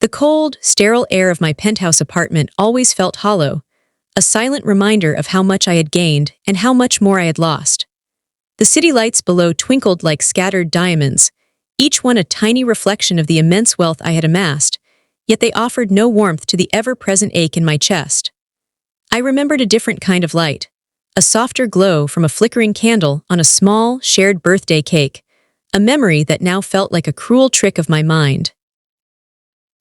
The cold, sterile air of my penthouse apartment always felt hollow, a silent reminder of how much I had gained and how much more I had lost. The city lights below twinkled like scattered diamonds, each one a tiny reflection of the immense wealth I had amassed, yet they offered no warmth to the ever-present ache in my chest. I remembered a different kind of light, a softer glow from a flickering candle on a small, shared birthday cake, a memory that now felt like a cruel trick of my mind.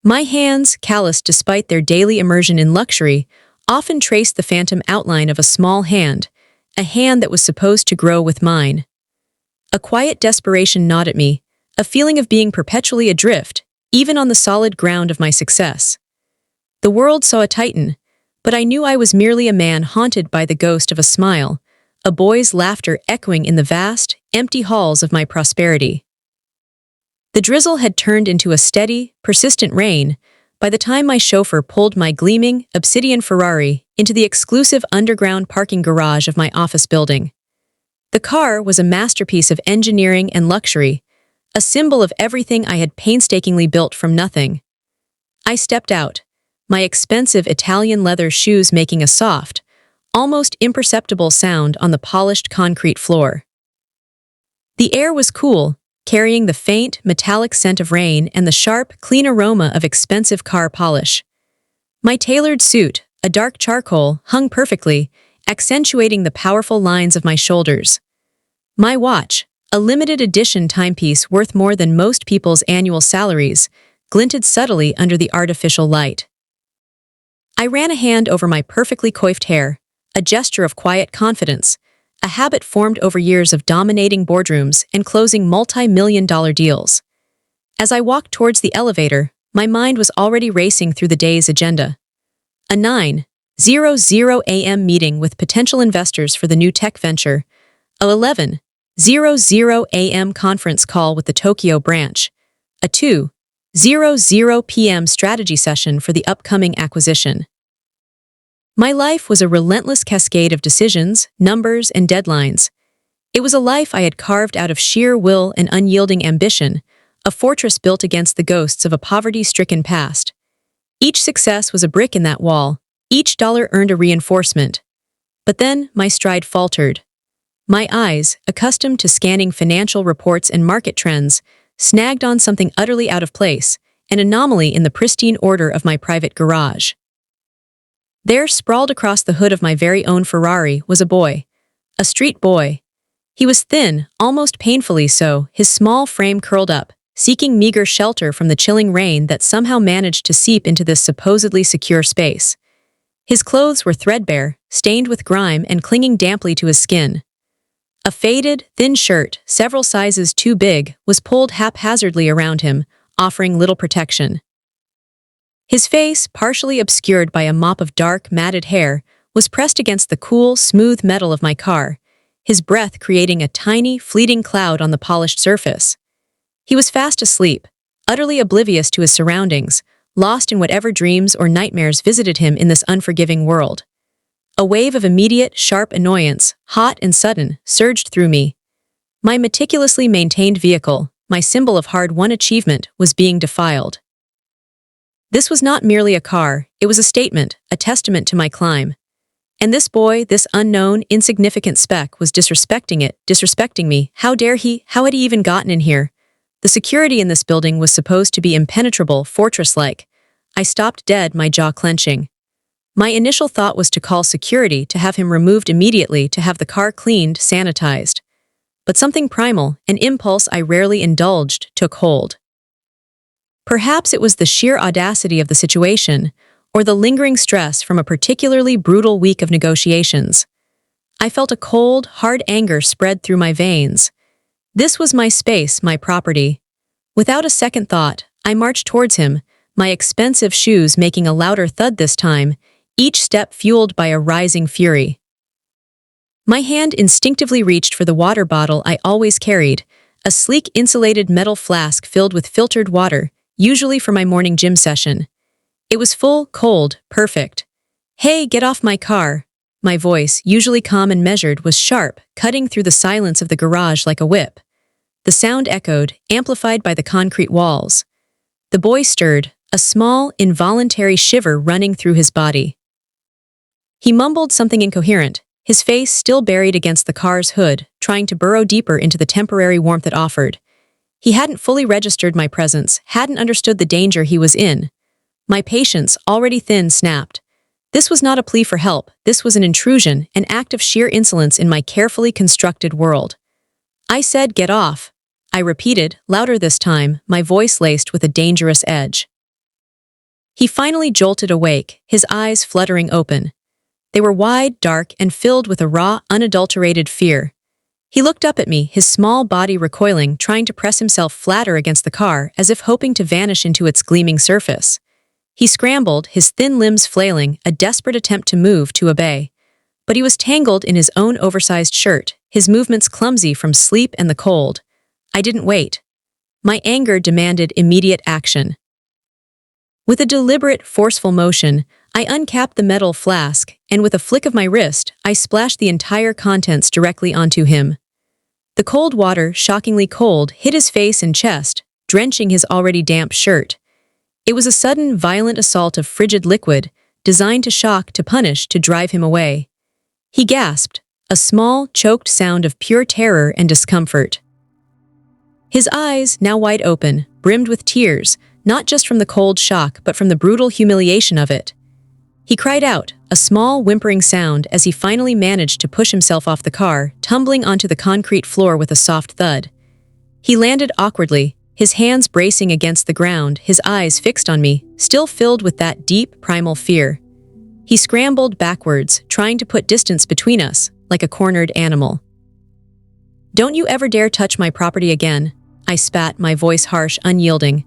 My hands, calloused despite their daily immersion in luxury, often traced the phantom outline of a small hand, a hand that was supposed to grow with mine. A quiet desperation gnawed at me, a feeling of being perpetually adrift, even on the solid ground of my success. The world saw a titan, but I knew I was merely a man haunted by the ghost of a smile, a boy's laughter echoing in the vast, empty halls of my prosperity. The drizzle had turned into a steady, persistent rain by the time my chauffeur pulled my gleaming, obsidian Ferrari into the exclusive underground parking garage of my office building. The car was a masterpiece of engineering and luxury, a symbol of everything I had painstakingly built from nothing. I stepped out, my expensive Italian leather shoes making a soft, almost imperceptible sound on the polished concrete floor. The air was cool, carrying the faint, metallic scent of rain and the sharp, clean aroma of expensive car polish. My tailored suit, a dark charcoal, hung perfectly, accentuating the powerful lines of my shoulders. My watch, a limited edition timepiece worth more than most people's annual salaries, glinted subtly under the artificial light. I ran a hand over my perfectly coiffed hair, a gesture of quiet confidence, a habit formed over years of dominating boardrooms and closing multi-million-dollar deals. As I walked towards the elevator, my mind was already racing through the day's agenda. A 9:00 a.m. meeting with potential investors for the new tech venture, a 11:00 a.m. conference call with the Tokyo branch, a 2:00 p.m. strategy session for the upcoming acquisition. My life was a relentless cascade of decisions, numbers, and deadlines. It was a life I had carved out of sheer will and unyielding ambition, a fortress built against the ghosts of a poverty-stricken past. Each success was a brick in that wall, each dollar earned a reinforcement. But then my stride faltered. My eyes, accustomed to scanning financial reports and market trends, snagged on something utterly out of place, an anomaly in the pristine order of my private garage. There, sprawled across the hood of my very own Ferrari, was a boy. A street boy. He was thin, almost painfully so, his small frame curled up, seeking meager shelter from the chilling rain that somehow managed to seep into this supposedly secure space. His clothes were threadbare, stained with grime and clinging damply to his skin. A faded, thin shirt, several sizes too big, was pulled haphazardly around him, offering little protection. His face, partially obscured by a mop of dark, matted hair, was pressed against the cool, smooth metal of my car, his breath creating a tiny, fleeting cloud on the polished surface. He was fast asleep, utterly oblivious to his surroundings, lost in whatever dreams or nightmares visited him in this unforgiving world. A wave of immediate, sharp annoyance, hot and sudden, surged through me. My meticulously maintained vehicle, my symbol of hard-won achievement, was being defiled. This was not merely a car, it was a statement, a testament to my climb. And this boy, this unknown, insignificant speck, was disrespecting me. How dare he? How had he even gotten in here? The security in this building was supposed to be impenetrable, fortress-like. I stopped dead, my jaw clenching. My initial thought was to call security, to have him removed immediately, to have the car cleaned, sanitized. But something primal, an impulse I rarely indulged, took hold. Perhaps it was the sheer audacity of the situation, or the lingering stress from a particularly brutal week of negotiations. I felt a cold, hard anger spread through my veins. This was my space, my property. Without a second thought, I marched towards him, my expensive shoes making a louder thud this time, each step fueled by a rising fury. My hand instinctively reached for the water bottle I always carried, a sleek insulated metal flask filled with filtered water, usually for my morning gym session. It was full, cold, perfect. "Hey, get off my car." My voice, usually calm and measured, was sharp, cutting through the silence of the garage like a whip. The sound echoed, amplified by the concrete walls. The boy stirred, a small, involuntary shiver running through his body. He mumbled something incoherent, his face still buried against the car's hood, trying to burrow deeper into the temporary warmth it offered. He hadn't fully registered my presence, hadn't understood the danger he was in. My patience, already thin, snapped. This was not a plea for help, this was an intrusion, an act of sheer insolence in my carefully constructed world. I said, "Get off." I repeated, louder this time, my voice laced with a dangerous edge. He finally jolted awake, his eyes fluttering open. They were wide, dark, and filled with a raw, unadulterated fear. He looked up at me, his small body recoiling, trying to press himself flatter against the car, as if hoping to vanish into its gleaming surface. He scrambled, his thin limbs flailing, a desperate attempt to move, to obey. But he was tangled in his own oversized shirt, his movements clumsy from sleep and the cold. I didn't wait. My anger demanded immediate action. With a deliberate, forceful motion, I uncapped the metal flask, and with a flick of my wrist, I splashed the entire contents directly onto him. The cold water, shockingly cold, hit his face and chest, drenching his already damp shirt. It was a sudden, violent assault of frigid liquid, designed to shock, to punish, to drive him away. He gasped, a small, choked sound of pure terror and discomfort. His eyes, now wide open, brimmed with tears, not just from the cold shock but from the brutal humiliation of it. He cried out, a small, whimpering sound as he finally managed to push himself off the car, tumbling onto the concrete floor with a soft thud. He landed awkwardly, his hands bracing against the ground, his eyes fixed on me, still filled with that deep, primal fear. He scrambled backwards, trying to put distance between us, like a cornered animal. "Don't you ever dare touch my property again," I spat, my voice harsh, unyielding.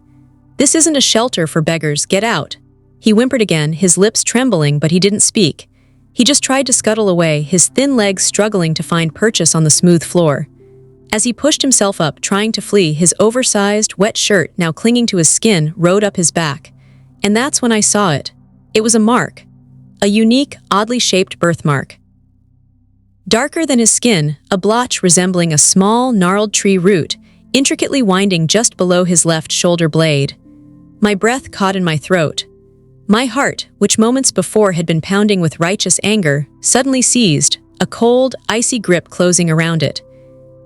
"This isn't a shelter for beggars, get out." He whimpered again, his lips trembling, but he didn't speak. He just tried to scuttle away, his thin legs struggling to find purchase on the smooth floor. As he pushed himself up, trying to flee, his oversized, wet shirt, now clinging to his skin, rode up his back. And that's when I saw it. It was a mark. A unique, oddly shaped birthmark. Darker than his skin, a blotch resembling a small, gnarled tree root, intricately winding just below his left shoulder blade. My breath caught in my throat. My heart, which moments before had been pounding with righteous anger, suddenly seized, a cold, icy grip closing around it.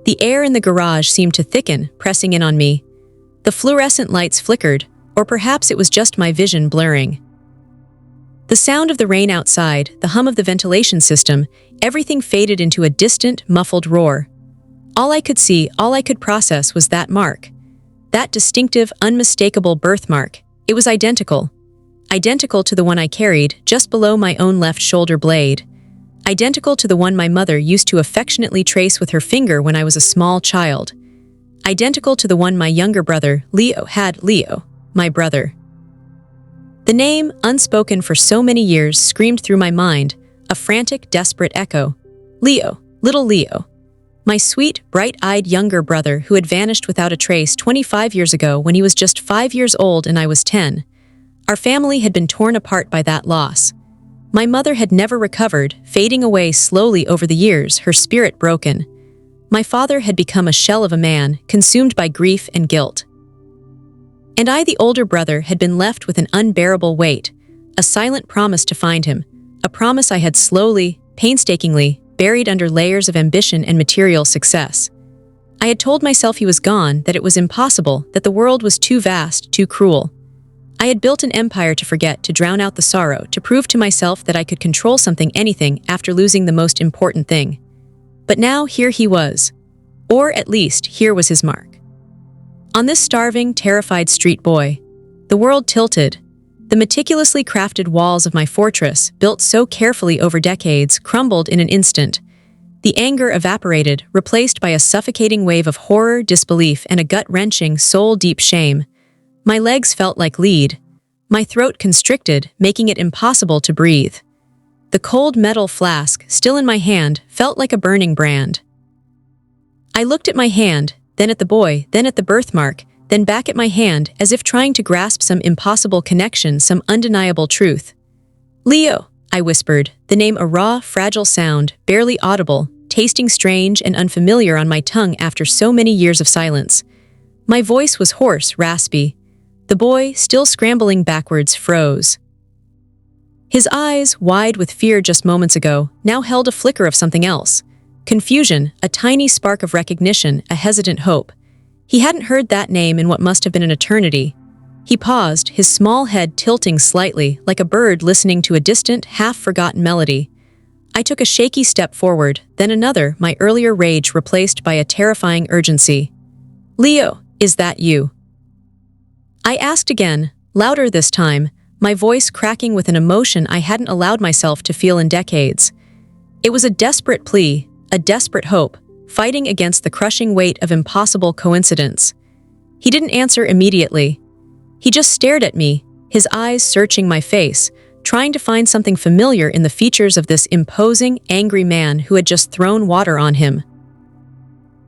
The air in the garage seemed to thicken, pressing in on me. The fluorescent lights flickered, or perhaps it was just my vision blurring. The sound of the rain outside, the hum of the ventilation system, everything faded into a distant, muffled roar. All I could see, all I could process was that mark. That distinctive, unmistakable birthmark. It was identical. Identical to the one I carried, just below my own left shoulder blade. Identical to the one my mother used to affectionately trace with her finger when I was a small child. Identical to the one my younger brother, Leo, had. Leo, my brother. The name, unspoken for so many years, screamed through my mind, a frantic, desperate echo. Leo, little Leo. My sweet, bright-eyed younger brother who had vanished without a trace 25 years ago when he was just 5 years old and I was 10. Our family had been torn apart by that loss. My mother had never recovered, fading away slowly over the years, her spirit broken. My father had become a shell of a man, consumed by grief and guilt. And I, the older brother, had been left with an unbearable weight, a silent promise to find him, a promise I had slowly, painstakingly, buried under layers of ambition and material success. I had told myself he was gone, that it was impossible, that the world was too vast, too cruel. I had built an empire to forget, to drown out the sorrow, to prove to myself that I could control something, anything, after losing the most important thing. But now here he was. Or at least, here was his mark. On this starving, terrified street boy, the world tilted. The meticulously crafted walls of my fortress, built so carefully over decades, crumbled in an instant. The anger evaporated, replaced by a suffocating wave of horror, disbelief, and a gut-wrenching, soul-deep shame. My legs felt like lead. My throat constricted, making it impossible to breathe. The cold metal flask, still in my hand, felt like a burning brand. I looked at my hand, then at the boy, then at the birthmark, then back at my hand, as if trying to grasp some impossible connection, some undeniable truth. "Leo," I whispered, the name a raw, fragile sound, barely audible, tasting strange and unfamiliar on my tongue after so many years of silence. My voice was hoarse, raspy. The boy, still scrambling backwards, froze. His eyes, wide with fear just moments ago, now held a flicker of something else. Confusion, a tiny spark of recognition, a hesitant hope. He hadn't heard that name in what must have been an eternity. He paused, his small head tilting slightly, like a bird listening to a distant, half-forgotten melody. I took a shaky step forward, then another, my earlier rage replaced by a terrifying urgency. "Leo, is that you?" I asked again, louder this time, my voice cracking with an emotion I hadn't allowed myself to feel in decades. It was a desperate plea, a desperate hope, fighting against the crushing weight of impossible coincidence. He didn't answer immediately. He just stared at me, his eyes searching my face, trying to find something familiar in the features of this imposing, angry man who had just thrown water on him.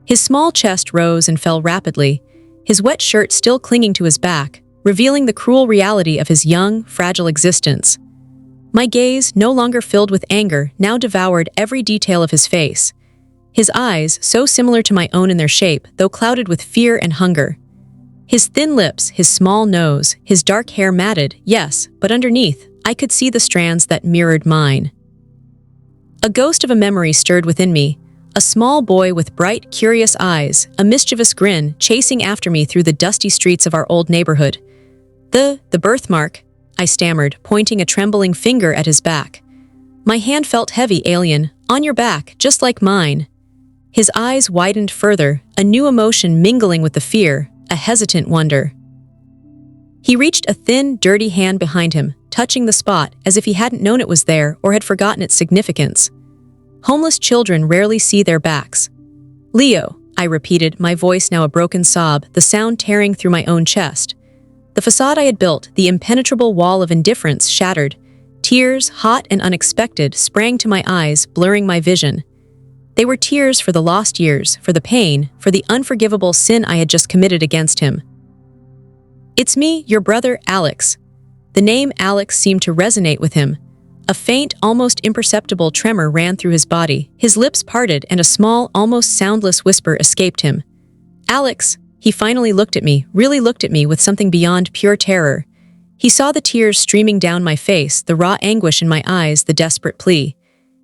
His small chest rose and fell rapidly, his wet shirt still clinging to his back, revealing the cruel reality of his young, fragile existence. My gaze, no longer filled with anger, now devoured every detail of his face. His eyes, so similar to my own in their shape, though clouded with fear and hunger. His thin lips, his small nose, his dark hair matted, yes, but underneath, I could see the strands that mirrored mine. A ghost of a memory stirred within me, a small boy with bright, curious eyes, a mischievous grin, chasing after me through the dusty streets of our old neighborhood. The birthmark, I stammered, pointing a trembling finger at his back. My hand felt heavy, alien, on your back, just like mine. His eyes widened further, a new emotion mingling with the fear, a hesitant wonder. He reached a thin, dirty hand behind him, touching the spot as if he hadn't known it was there or had forgotten its significance. Homeless children rarely see their backs. "Leo," I repeated, my voice now a broken sob, the sound tearing through my own chest. The facade I had built, the impenetrable wall of indifference, shattered. Tears, hot and unexpected, sprang to my eyes, blurring my vision. They were tears for the lost years, for the pain, for the unforgivable sin I had just committed against him. "It's me, your brother, Alex." The name Alex seemed to resonate with him. A faint, almost imperceptible tremor ran through his body, his lips parted and a small, almost soundless whisper escaped him. "Alex." He finally looked at me, really looked at me with something beyond pure terror. He saw the tears streaming down my face, the raw anguish in my eyes, the desperate plea.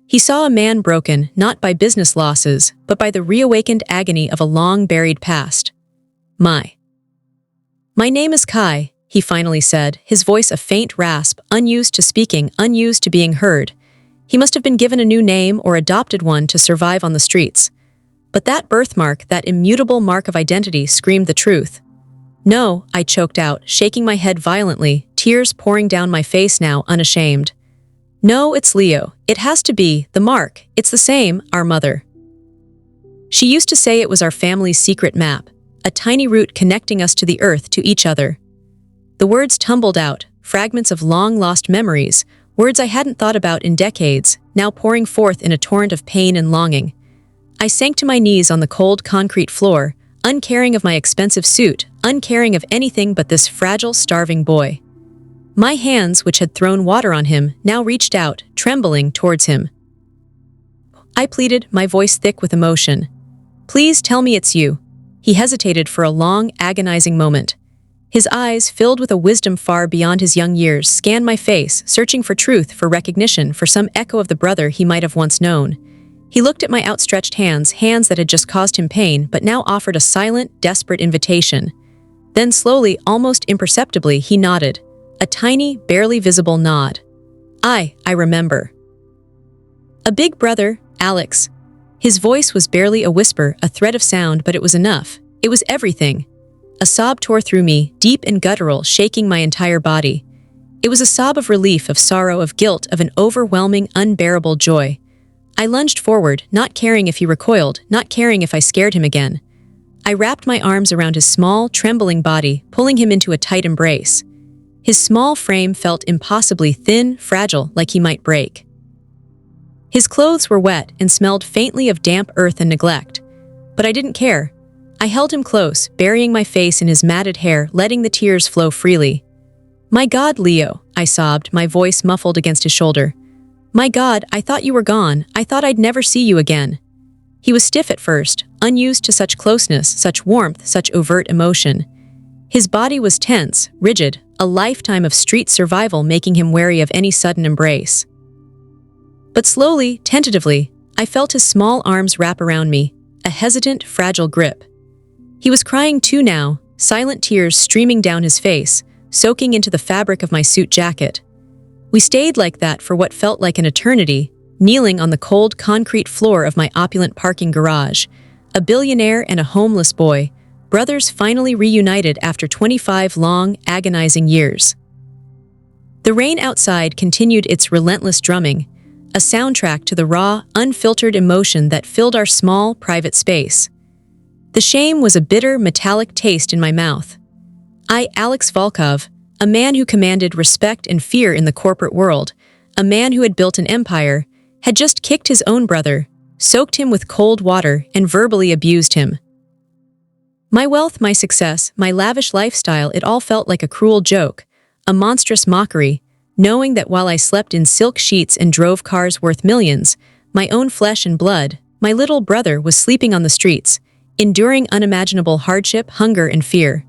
He saw a man broken, not by business losses, but by the reawakened agony of a long-buried past. My name is Kai," he finally said, his voice a faint rasp, unused to speaking, unused to being heard. He must have been given a new name or adopted one to survive on the streets. But that birthmark, that immutable mark of identity, screamed the truth. "No," I choked out, shaking my head violently, tears pouring down my face now, unashamed. "No, it's Leo. It has to be, the mark. It's the same, our mother. She used to say it was our family's secret map, a tiny route connecting us to the earth, to each other." The words tumbled out, fragments of long-lost memories, words I hadn't thought about in decades, now pouring forth in a torrent of pain and longing. I sank to my knees on the cold concrete floor, uncaring of my expensive suit, uncaring of anything but this fragile, starving boy. My hands, which had thrown water on him, now reached out, trembling, towards him. I pleaded, my voice thick with emotion. "Please tell me it's you." He hesitated for a long, agonizing moment. His eyes, filled with a wisdom far beyond his young years, scanned my face, searching for truth, for recognition, for some echo of the brother he might have once known. He looked at my outstretched hands, hands that had just caused him pain, but now offered a silent, desperate invitation. Then slowly, almost imperceptibly, he nodded. A tiny, barely visible nod. I remember. A big brother, Alex. His voice was barely a whisper, a thread of sound, but it was enough. It was everything. A sob tore through me, deep and guttural, shaking my entire body. It was a sob of relief, of sorrow, of guilt, of an overwhelming, unbearable joy. I lunged forward, not caring if he recoiled, not caring if I scared him again. I wrapped my arms around his small, trembling body, pulling him into a tight embrace. His small frame felt impossibly thin, fragile, like he might break. His clothes were wet and smelled faintly of damp earth and neglect. But I didn't care. I held him close, burying my face in his matted hair, letting the tears flow freely. "My God, Leo," I sobbed, my voice muffled against his shoulder. "My God, I thought you were gone. I thought I'd never see you again." He was stiff at first, unused to such closeness, such warmth, such overt emotion. His body was tense, rigid, a lifetime of street survival making him wary of any sudden embrace. But slowly, tentatively, I felt his small arms wrap around me, a hesitant, fragile grip. He was crying too now, silent tears streaming down his face, soaking into the fabric of my suit jacket. We stayed like that for what felt like an eternity, kneeling on the cold concrete floor of my opulent parking garage, a billionaire and a homeless boy, brothers finally reunited after 25 long, agonizing years. The rain outside continued its relentless drumming, a soundtrack to the raw, unfiltered emotion that filled our small, private space. The shame was a bitter, metallic taste in my mouth. I, Alex Volkov, a man who commanded respect and fear in the corporate world, a man who had built an empire, had just kicked his own brother, soaked him with cold water, and verbally abused him. My wealth, my success, my lavish lifestyle, it all felt like a cruel joke, a monstrous mockery, knowing that while I slept in silk sheets and drove cars worth millions, my own flesh and blood, my little brother was sleeping on the streets, enduring unimaginable hardship, hunger, and fear.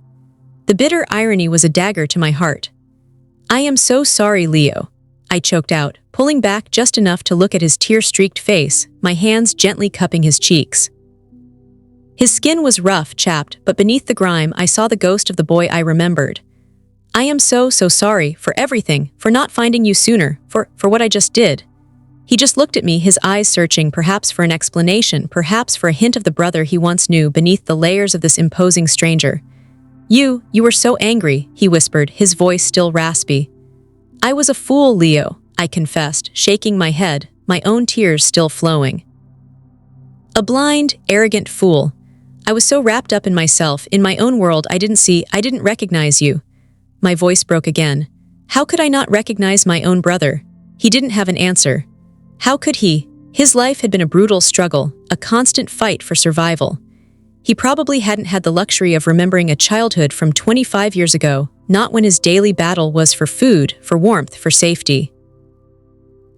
The bitter irony was a dagger to my heart. "I am so sorry, Leo," I choked out, pulling back just enough to look at his tear-streaked face, my hands gently cupping his cheeks. His skin was rough, chapped, but beneath the grime I saw the ghost of the boy I remembered. "I am so sorry for everything, for not finding you sooner, for what I just did." He just looked at me, his eyes searching, perhaps for an explanation, perhaps for a hint of the brother he once knew beneath the layers of this imposing stranger. You were so angry," he whispered, his voice still raspy. "I was a fool, Leo," I confessed, shaking my head, my own tears still flowing. "A blind, arrogant fool. I was so wrapped up in myself, in my own world, I didn't recognize you." My voice broke again. How could I not recognize my own brother? He didn't have an answer. How could he? His life had been a brutal struggle, a constant fight for survival. He probably hadn't had the luxury of remembering a childhood from 25 years ago, not when his daily battle was for food, for warmth, for safety.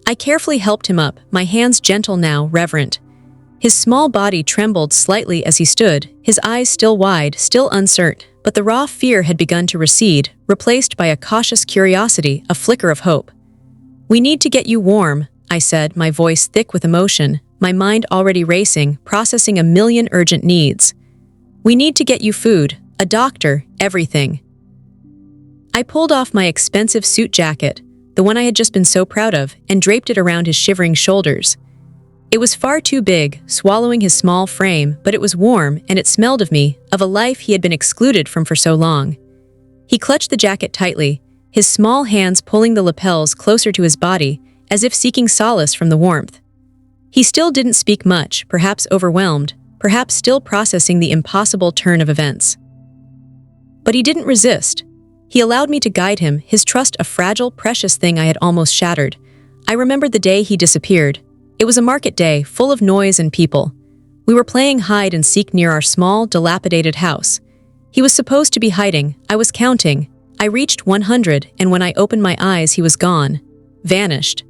I carefully helped him up, my hands gentle now, reverent. His small body trembled slightly as he stood, his eyes still wide, still uncertain, but the raw fear had begun to recede, replaced by a cautious curiosity, a flicker of hope. "We need to get you warm," I said, my voice thick with emotion, my mind already racing, processing a million urgent needs. "We need to get you food, a doctor, everything." I pulled off my expensive suit jacket, the one I had just been so proud of, and draped it around his shivering shoulders. It was far too big, swallowing his small frame, but it was warm, and it smelled of me, of a life he had been excluded from for so long. He clutched the jacket tightly, his small hands pulling the lapels closer to his body, as if seeking solace from the warmth. He still didn't speak much, perhaps overwhelmed, perhaps still processing the impossible turn of events. But he didn't resist. He allowed me to guide him, his trust a fragile, precious thing I had almost shattered. I remembered the day he disappeared. It was a market day, full of noise and people. We were playing hide and seek near our small, dilapidated house. He was supposed to be hiding. I was counting. I reached 100, and when I opened my eyes, he was gone. Vanished.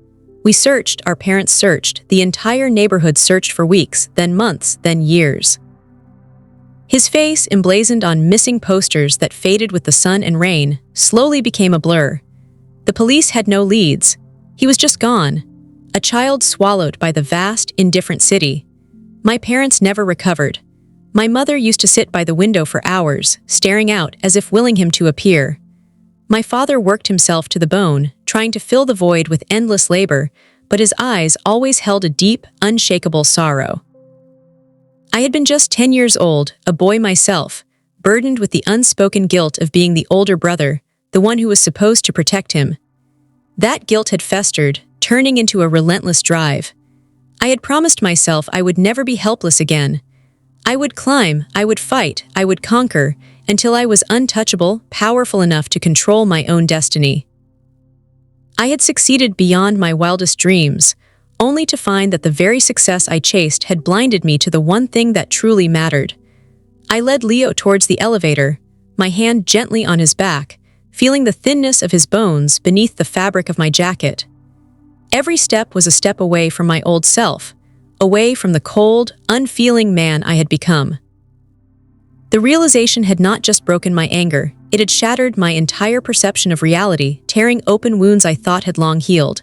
We searched, our parents searched, the entire neighborhood searched for weeks, then months, then years. His face, emblazoned on missing posters that faded with the sun and rain, slowly became a blur. The police had no leads. He was just gone. A child swallowed by the vast, indifferent city. My parents never recovered. My mother used to sit by the window for hours, staring out as if willing him to appear. My father worked himself to the bone, trying to fill the void with endless labor, but his eyes always held a deep, unshakable sorrow. I had been just 10 years old, a boy myself, burdened with the unspoken guilt of being the older brother, the one who was supposed to protect him. That guilt had festered, turning into a relentless drive. I had promised myself I would never be helpless again. I would climb, I would fight, I would conquer, until I was untouchable, powerful enough to control my own destiny. I had succeeded beyond my wildest dreams, only to find that the very success I chased had blinded me to the one thing that truly mattered. I led Leo towards the elevator, my hand gently on his back, feeling the thinness of his bones beneath the fabric of my jacket. Every step was a step away from my old self, away from the cold, unfeeling man I had become. The realization had not just broken my anger, It had shattered my entire perception of reality, tearing open wounds I thought had long healed.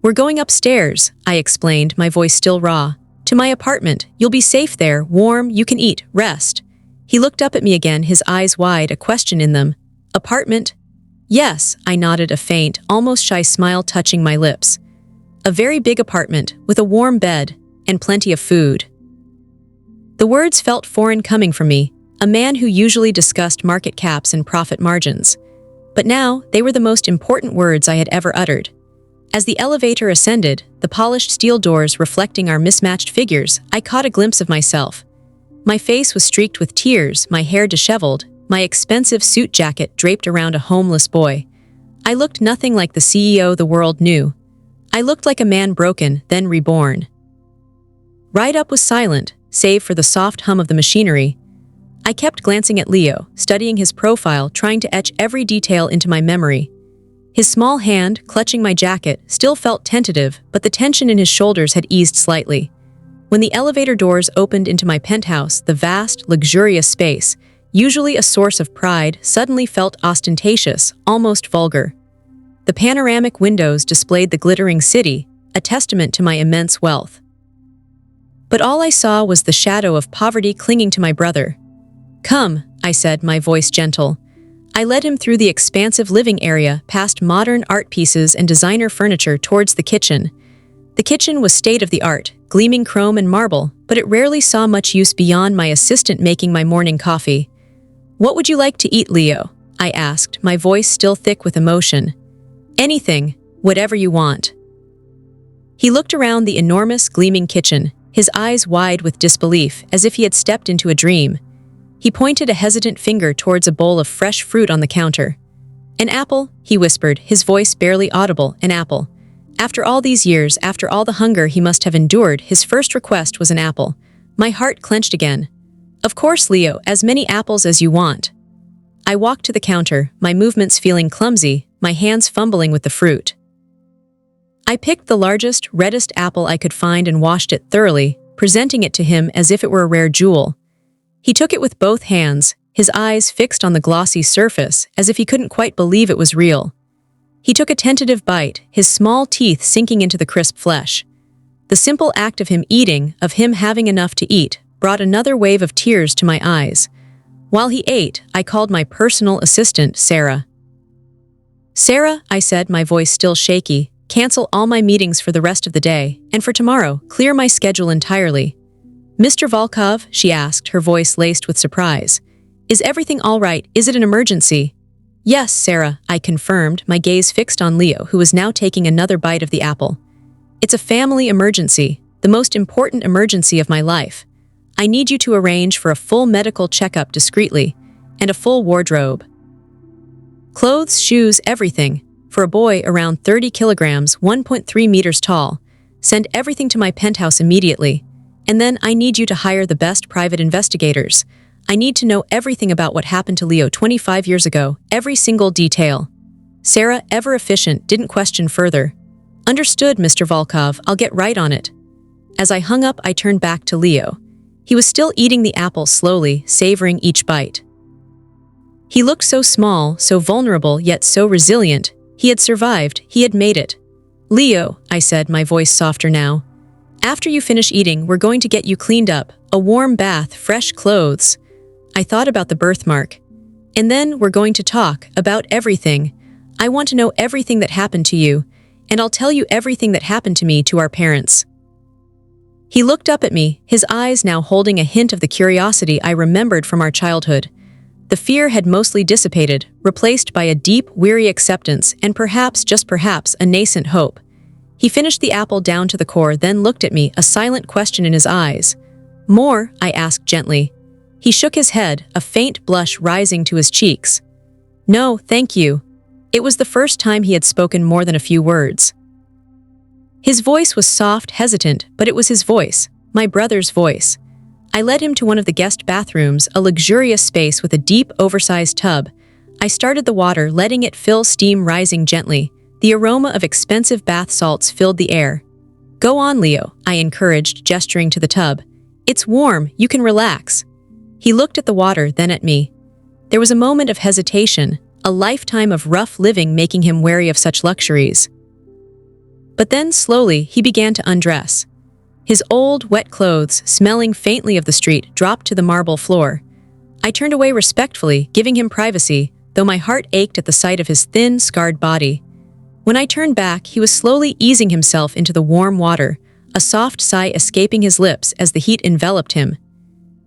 "We're going upstairs," I explained, my voice still raw. "To my apartment. You'll be safe there, warm, you can eat, rest." He looked up at me again, his eyes wide, a question in them. "Apartment?" "Yes," I nodded, a faint, almost shy smile touching my lips. "A very big apartment, with a warm bed, and plenty of food." The words felt foreign coming from me, a man who usually discussed market caps and profit margins. But now, they were the most important words I had ever uttered. As the elevator ascended, the polished steel doors reflecting our mismatched figures, I caught a glimpse of myself. My face was streaked with tears, my hair disheveled, my expensive suit jacket draped around a homeless boy. I looked nothing like the CEO the world knew. I looked like a man broken, then reborn. Ride Up was silent, save for the soft hum of the machinery. I kept glancing at Leo, studying his profile, trying to etch every detail into my memory. His small hand, clutching my jacket, still felt tentative, but the tension in his shoulders had eased slightly. When the elevator doors opened into my penthouse, the vast, luxurious space, usually a source of pride, suddenly felt ostentatious, almost vulgar. The panoramic windows displayed the glittering city, a testament to my immense wealth. But all I saw was the shadow of poverty clinging to my brother. "Come," I said, my voice gentle. I led him through the expansive living area, past modern art pieces and designer furniture towards the kitchen. The kitchen was state-of-the-art, gleaming chrome and marble, but it rarely saw much use beyond my assistant making my morning coffee. "What would you like to eat, Leo?" I asked, my voice still thick with emotion. "Anything, whatever you want." He looked around the enormous, gleaming kitchen, his eyes wide with disbelief, as if he had stepped into a dream. He pointed a hesitant finger towards a bowl of fresh fruit on the counter. "An apple," he whispered, his voice barely audible, "an apple." After all these years, after all the hunger he must have endured, his first request was an apple. My heart clenched again. "Of course, Leo, as many apples as you want." I walked to the counter, my movements feeling clumsy, my hands fumbling with the fruit. I picked the largest, reddest apple I could find and washed it thoroughly, presenting it to him as if it were a rare jewel. He took it with both hands, his eyes fixed on the glossy surface, as if he couldn't quite believe it was real. He took a tentative bite, his small teeth sinking into the crisp flesh. The simple act of him eating, of him having enough to eat, brought another wave of tears to my eyes. While he ate, I called my personal assistant, Sarah. "Sarah," I said, my voice still shaky, "cancel all my meetings for the rest of the day, and for tomorrow, clear my schedule entirely." "Mr. Volkov," she asked, her voice laced with surprise. "Is everything all right? Is it an emergency?" "Yes, Sarah," I confirmed, my gaze fixed on Leo, who was now taking another bite of the apple. "It's a family emergency, the most important emergency of my life. I need you to arrange for a full medical checkup discreetly, and a full wardrobe. Clothes, shoes, everything. For a boy around 30 kilograms, 1.3 meters tall. Send everything to my penthouse immediately. And then I need you to hire the best private investigators. I need to know everything about what happened to Leo 25 years ago, every single detail." Sarah, ever efficient, didn't question further. "Understood, Mr. Volkov, I'll get right on it." As I hung up, I turned back to Leo. He was still eating the apple slowly, savoring each bite. He looked so small, so vulnerable, yet so resilient. He had survived, he had made it. "Leo," I said, my voice softer now. "After you finish eating, we're going to get you cleaned up, a warm bath, fresh clothes." I thought about the birthmark. "And then we're going to talk about everything. I want to know everything that happened to you, and I'll tell you everything that happened to me, to our parents." He looked up at me, his eyes now holding a hint of the curiosity I remembered from our childhood. The fear had mostly dissipated, replaced by a deep, weary acceptance and perhaps, just perhaps, a nascent hope. He finished the apple down to the core, then looked at me, a silent question in his eyes. "More?" I asked gently. He shook his head, a faint blush rising to his cheeks. "No, thank you." It was the first time he had spoken more than a few words. His voice was soft, hesitant, but it was his voice, my brother's voice. I led him to one of the guest bathrooms, a luxurious space with a deep, oversized tub. I started the water, letting it fill, steam rising gently. The aroma of expensive bath salts filled the air. "Go on, Leo," I encouraged, gesturing to the tub. "It's warm, you can relax." He looked at the water, then at me. There was a moment of hesitation, a lifetime of rough living making him wary of such luxuries. But then, slowly, he began to undress. His old, wet clothes, smelling faintly of the street, dropped to the marble floor. I turned away respectfully, giving him privacy, though my heart ached at the sight of his thin, scarred body. When I turned back, he was slowly easing himself into the warm water, a soft sigh escaping his lips as the heat enveloped him.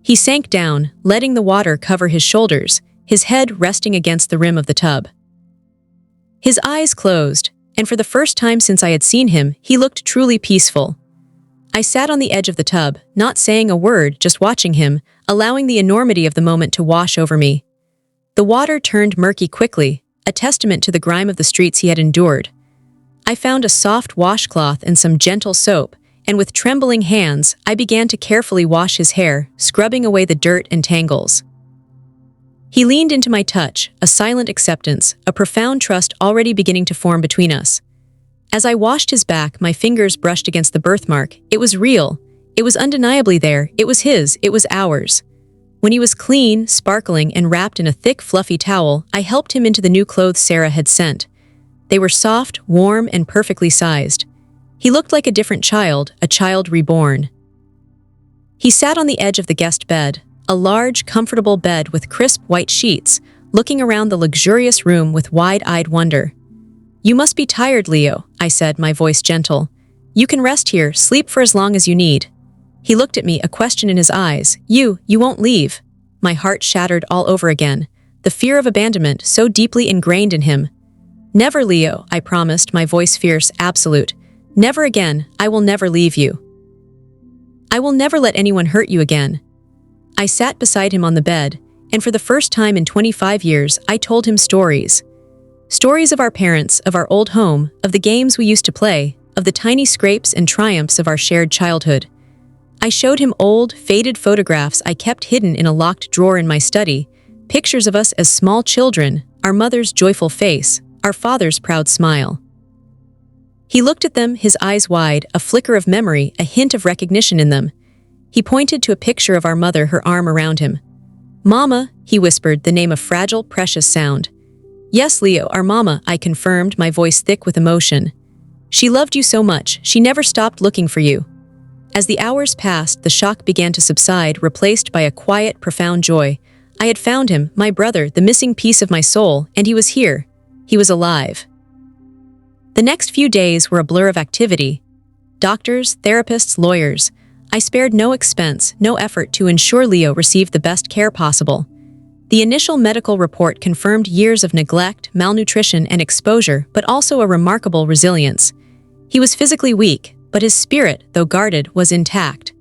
He sank down, letting the water cover his shoulders, his head resting against the rim of the tub. His eyes closed, and for the first time since I had seen him, he looked truly peaceful. I sat on the edge of the tub, not saying a word, just watching him, allowing the enormity of the moment to wash over me. The water turned murky quickly, a testament to the grime of the streets he had endured. I found a soft washcloth and some gentle soap, and with trembling hands, I began to carefully wash his hair, scrubbing away the dirt and tangles. He leaned into my touch, a silent acceptance, a profound trust already beginning to form between us. As I washed his back, my fingers brushed against the birthmark. It was real. It was undeniably there. It was his. It was ours. When he was clean, sparkling, and wrapped in a thick, fluffy towel, I helped him into the new clothes Sarah had sent. They were soft, warm, and perfectly sized. He looked like a different child, a child reborn. He sat on the edge of the guest bed, a large, comfortable bed with crisp white sheets, looking around the luxurious room with wide-eyed wonder. "You must be tired, Leo," I said, my voice gentle. "You can rest here, sleep for as long as you need." He looked at me, a question in his eyes. You won't leave." My heart shattered all over again, the fear of abandonment so deeply ingrained in him. "Never, Leo," I promised, my voice fierce, absolute. "Never again. I will never leave you. I will never let anyone hurt you again." I sat beside him on the bed, and for the first time in 25 years, I told him stories. Stories of our parents, of our old home, of the games we used to play, of the tiny scrapes and triumphs of our shared childhood. I showed him old, faded photographs I kept hidden in a locked drawer in my study, pictures of us as small children, our mother's joyful face, our father's proud smile. He looked at them, his eyes wide, a flicker of memory, a hint of recognition in them. He pointed to a picture of our mother, her arm around him. "Mama," he whispered, the name of fragile, precious sound. "Yes, Leo, our mama," I confirmed, my voice thick with emotion. "She loved you so much, she never stopped looking for you." As the hours passed, the shock began to subside, replaced by a quiet, profound joy. I had found him, my brother, the missing piece of my soul, and he was here. He was alive. The next few days were a blur of activity. Doctors, therapists, lawyers. I spared no expense, no effort to ensure Leo received the best care possible. The initial medical report confirmed years of neglect, malnutrition, and exposure, but also a remarkable resilience. He was physically weak, but his spirit, though guarded, was intact.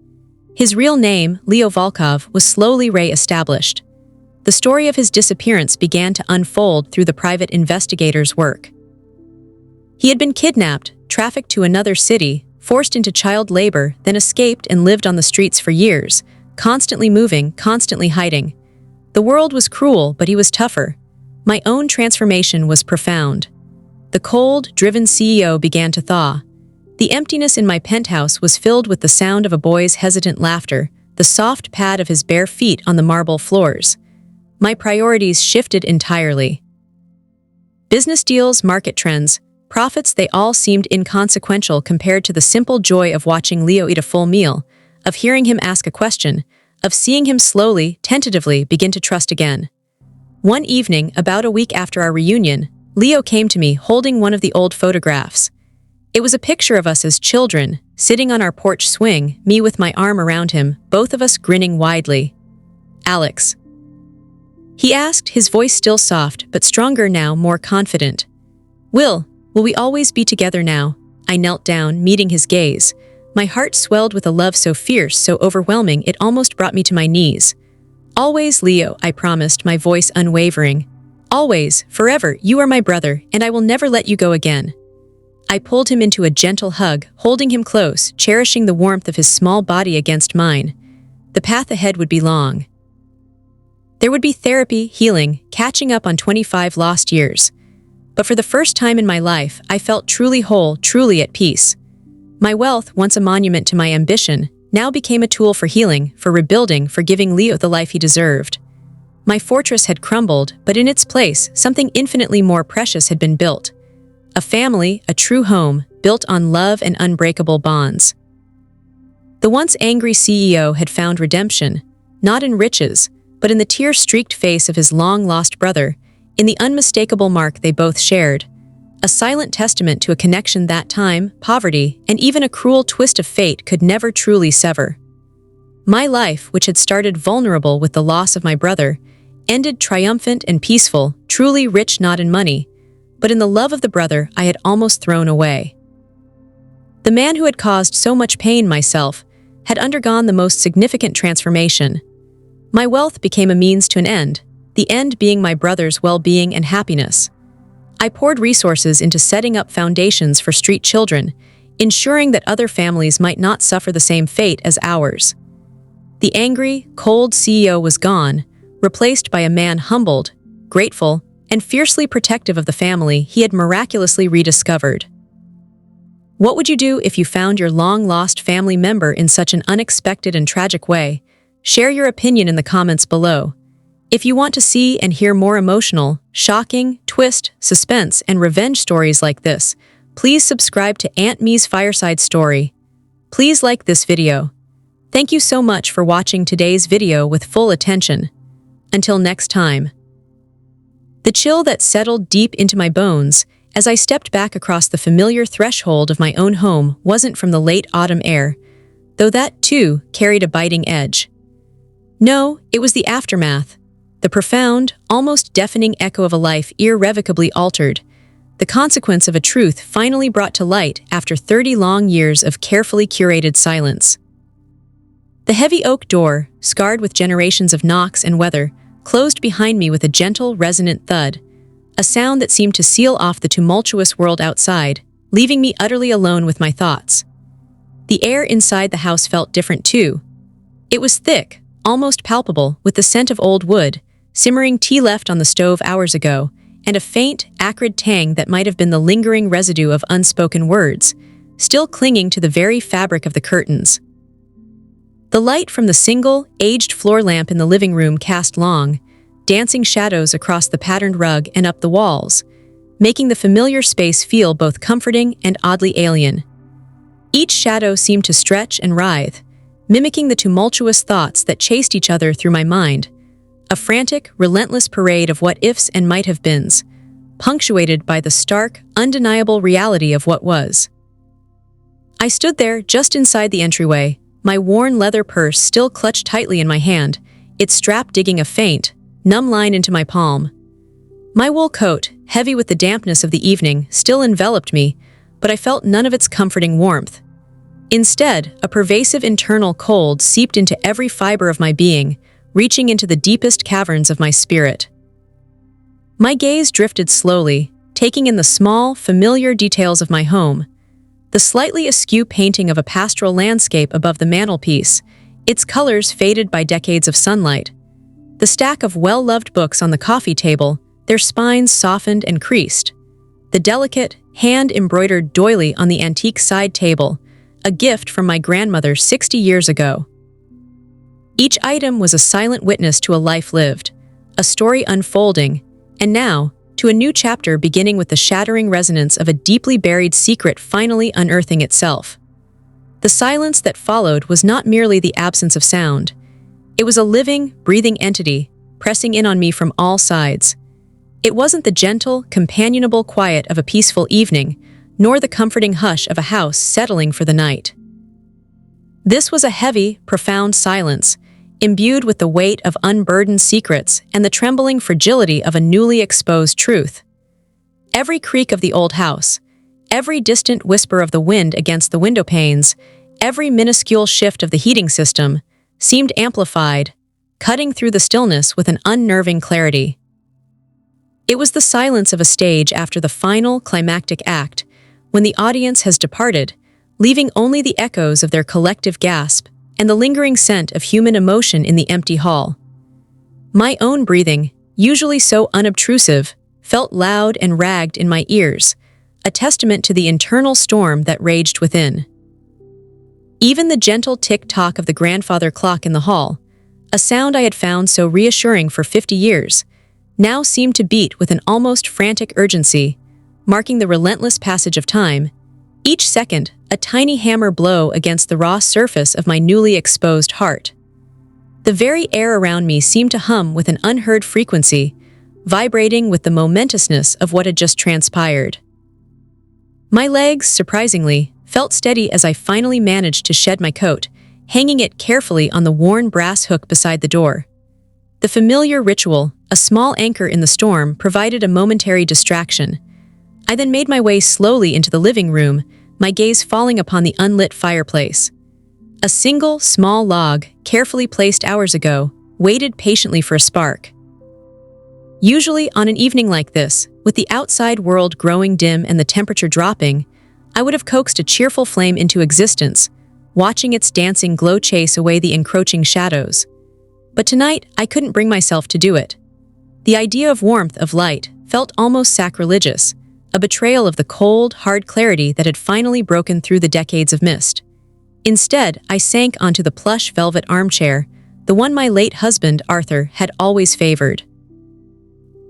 His real name, Leo Volkov, was slowly re-established. The story of his disappearance began to unfold through the private investigators' work. He had been kidnapped, trafficked to another city, forced into child labor, then escaped and lived on the streets for years, constantly moving, constantly hiding. The world was cruel, but he was tougher. My own transformation was profound. The cold, driven CEO began to thaw. The emptiness in my penthouse was filled with the sound of a boy's hesitant laughter, the soft pad of his bare feet on the marble floors. My priorities shifted entirely. Business deals, market trends, profits, they all seemed inconsequential compared to the simple joy of watching Leo eat a full meal, of hearing him ask a question, of seeing him slowly, tentatively begin to trust again. One evening, about a week after our reunion, Leo came to me holding one of the old photographs. It was a picture of us as children, sitting on our porch swing, me with my arm around him, both of us grinning widely. "Alex," he asked, his voice still soft, but stronger now, more confident. Will we always be together now?" I knelt down, meeting his gaze. My heart swelled with a love so fierce, so overwhelming, it almost brought me to my knees. "Always, Leo," I promised, my voice unwavering. "Always, forever, you are my brother, and I will never let you go again." I pulled him into a gentle hug, holding him close, cherishing the warmth of his small body against mine. The path ahead would be long. There would be therapy, healing, catching up on 25 lost years. But for the first time in my life, I felt truly whole, truly at peace. My wealth, once a monument to my ambition, now became a tool for healing, for rebuilding, for giving Leo the life he deserved. My fortress had crumbled, but in its place, something infinitely more precious had been built. A family, a true home, built on love and unbreakable bonds. The once angry CEO had found redemption, not in riches, but in the tear-streaked face of his long-lost brother, in the unmistakable mark they both shared, a silent testament to a connection that time, poverty, and even a cruel twist of fate could never truly sever. My life, which had started vulnerable with the loss of my brother, ended triumphant and peaceful, truly rich not in money, but in the love of the brother I had almost thrown away. The man who had caused so much pain, myself, had undergone the most significant transformation. My wealth became a means to an end, the end being my brother's well-being and happiness. I poured resources into setting up foundations for street children, ensuring that other families might not suffer the same fate as ours. The angry, cold CEO was gone, replaced by a man humbled, grateful, and fiercely protective of the family he had miraculously rediscovered. What would you do if you found your long-lost family member in such an unexpected and tragic way? Share your opinion in the comments below. If you want to see and hear more emotional, shocking, twist, suspense, and revenge stories like this, please subscribe to Aunt Me's Fireside Story. Please like this video. Thank you so much for watching today's video with full attention. Until next time. The chill that settled deep into my bones as I stepped back across the familiar threshold of my own home wasn't from the late autumn air, though that, too, carried a biting edge. No, it was the aftermath, the profound, almost deafening echo of a life irrevocably altered, the consequence of a truth finally brought to light after 30 long years of carefully curated silence. The heavy oak door, scarred with generations of knocks and weather, closed behind me with a gentle, resonant thud, a sound that seemed to seal off the tumultuous world outside, leaving me utterly alone with my thoughts. The air inside the house felt different too. It was thick, almost palpable, with the scent of old wood, simmering tea left on the stove hours ago, and a faint, acrid tang that might have been the lingering residue of unspoken words, still clinging to the very fabric of the curtains. The light from the single, aged floor lamp in the living room cast long, dancing shadows across the patterned rug and up the walls, making the familiar space feel both comforting and oddly alien. Each shadow seemed to stretch and writhe, mimicking the tumultuous thoughts that chased each other through my mind, a frantic, relentless parade of what-ifs and might-have-beens, punctuated by the stark, undeniable reality of what was. I stood there just inside the entryway, my worn leather purse still clutched tightly in my hand, its strap digging a faint, numb line into my palm. My wool coat, heavy with the dampness of the evening, still enveloped me, but I felt none of its comforting warmth. Instead, a pervasive internal cold seeped into every fiber of my being, reaching into the deepest caverns of my spirit. My gaze drifted slowly, taking in the small, familiar details of my home. The slightly askew painting of a pastoral landscape above the mantelpiece, its colors faded by decades of sunlight. The stack of well-loved books on the coffee table, their spines softened and creased. The delicate, hand-embroidered doily on the antique side table, a gift from my grandmother 60 years ago. Each item was a silent witness to a life lived, a story unfolding, and now, to a new chapter beginning with the shattering resonance of a deeply buried secret finally unearthing itself. The silence that followed was not merely the absence of sound. It was a living, breathing entity, pressing in on me from all sides. It wasn't the gentle, companionable quiet of a peaceful evening, nor the comforting hush of a house settling for the night. This was a heavy, profound silence, imbued with the weight of unburdened secrets and the trembling fragility of a newly exposed truth. Every creak of the old house, every distant whisper of the wind against the window panes, every minuscule shift of the heating system, seemed amplified, cutting through the stillness with an unnerving clarity. It was the silence of a stage after the final, climactic act, when the audience has departed, leaving only the echoes of their collective gasp and the lingering scent of human emotion in the empty hall. My own breathing, usually so unobtrusive, felt loud and ragged in my ears, a testament to the internal storm that raged within. Even the gentle tick-tock of the grandfather clock in the hall, A sound I had found so reassuring for 50 years, now seemed to beat with an almost frantic urgency, marking the relentless passage of time. Each second, a tiny hammer blow against the raw surface of my newly exposed heart. The very air around me seemed to hum with an unheard frequency, vibrating with the momentousness of what had just transpired. My legs, surprisingly, felt steady as I finally managed to shed my coat, hanging it carefully on the worn brass hook beside the door. The familiar ritual, a small anchor in the storm, provided a momentary distraction. I then made my way slowly into the living room, my gaze falling upon the unlit fireplace. A single, small log, carefully placed hours ago, waited patiently for a spark. Usually, on an evening like this, with the outside world growing dim and the temperature dropping, I would have coaxed a cheerful flame into existence, watching its dancing glow chase away the encroaching shadows. But tonight, I couldn't bring myself to do it. The idea of warmth, of light, felt almost sacrilegious, a betrayal of the cold, hard clarity that had finally broken through the decades of mist. Instead, I sank onto the plush velvet armchair, the one my late husband, Arthur, had always favored.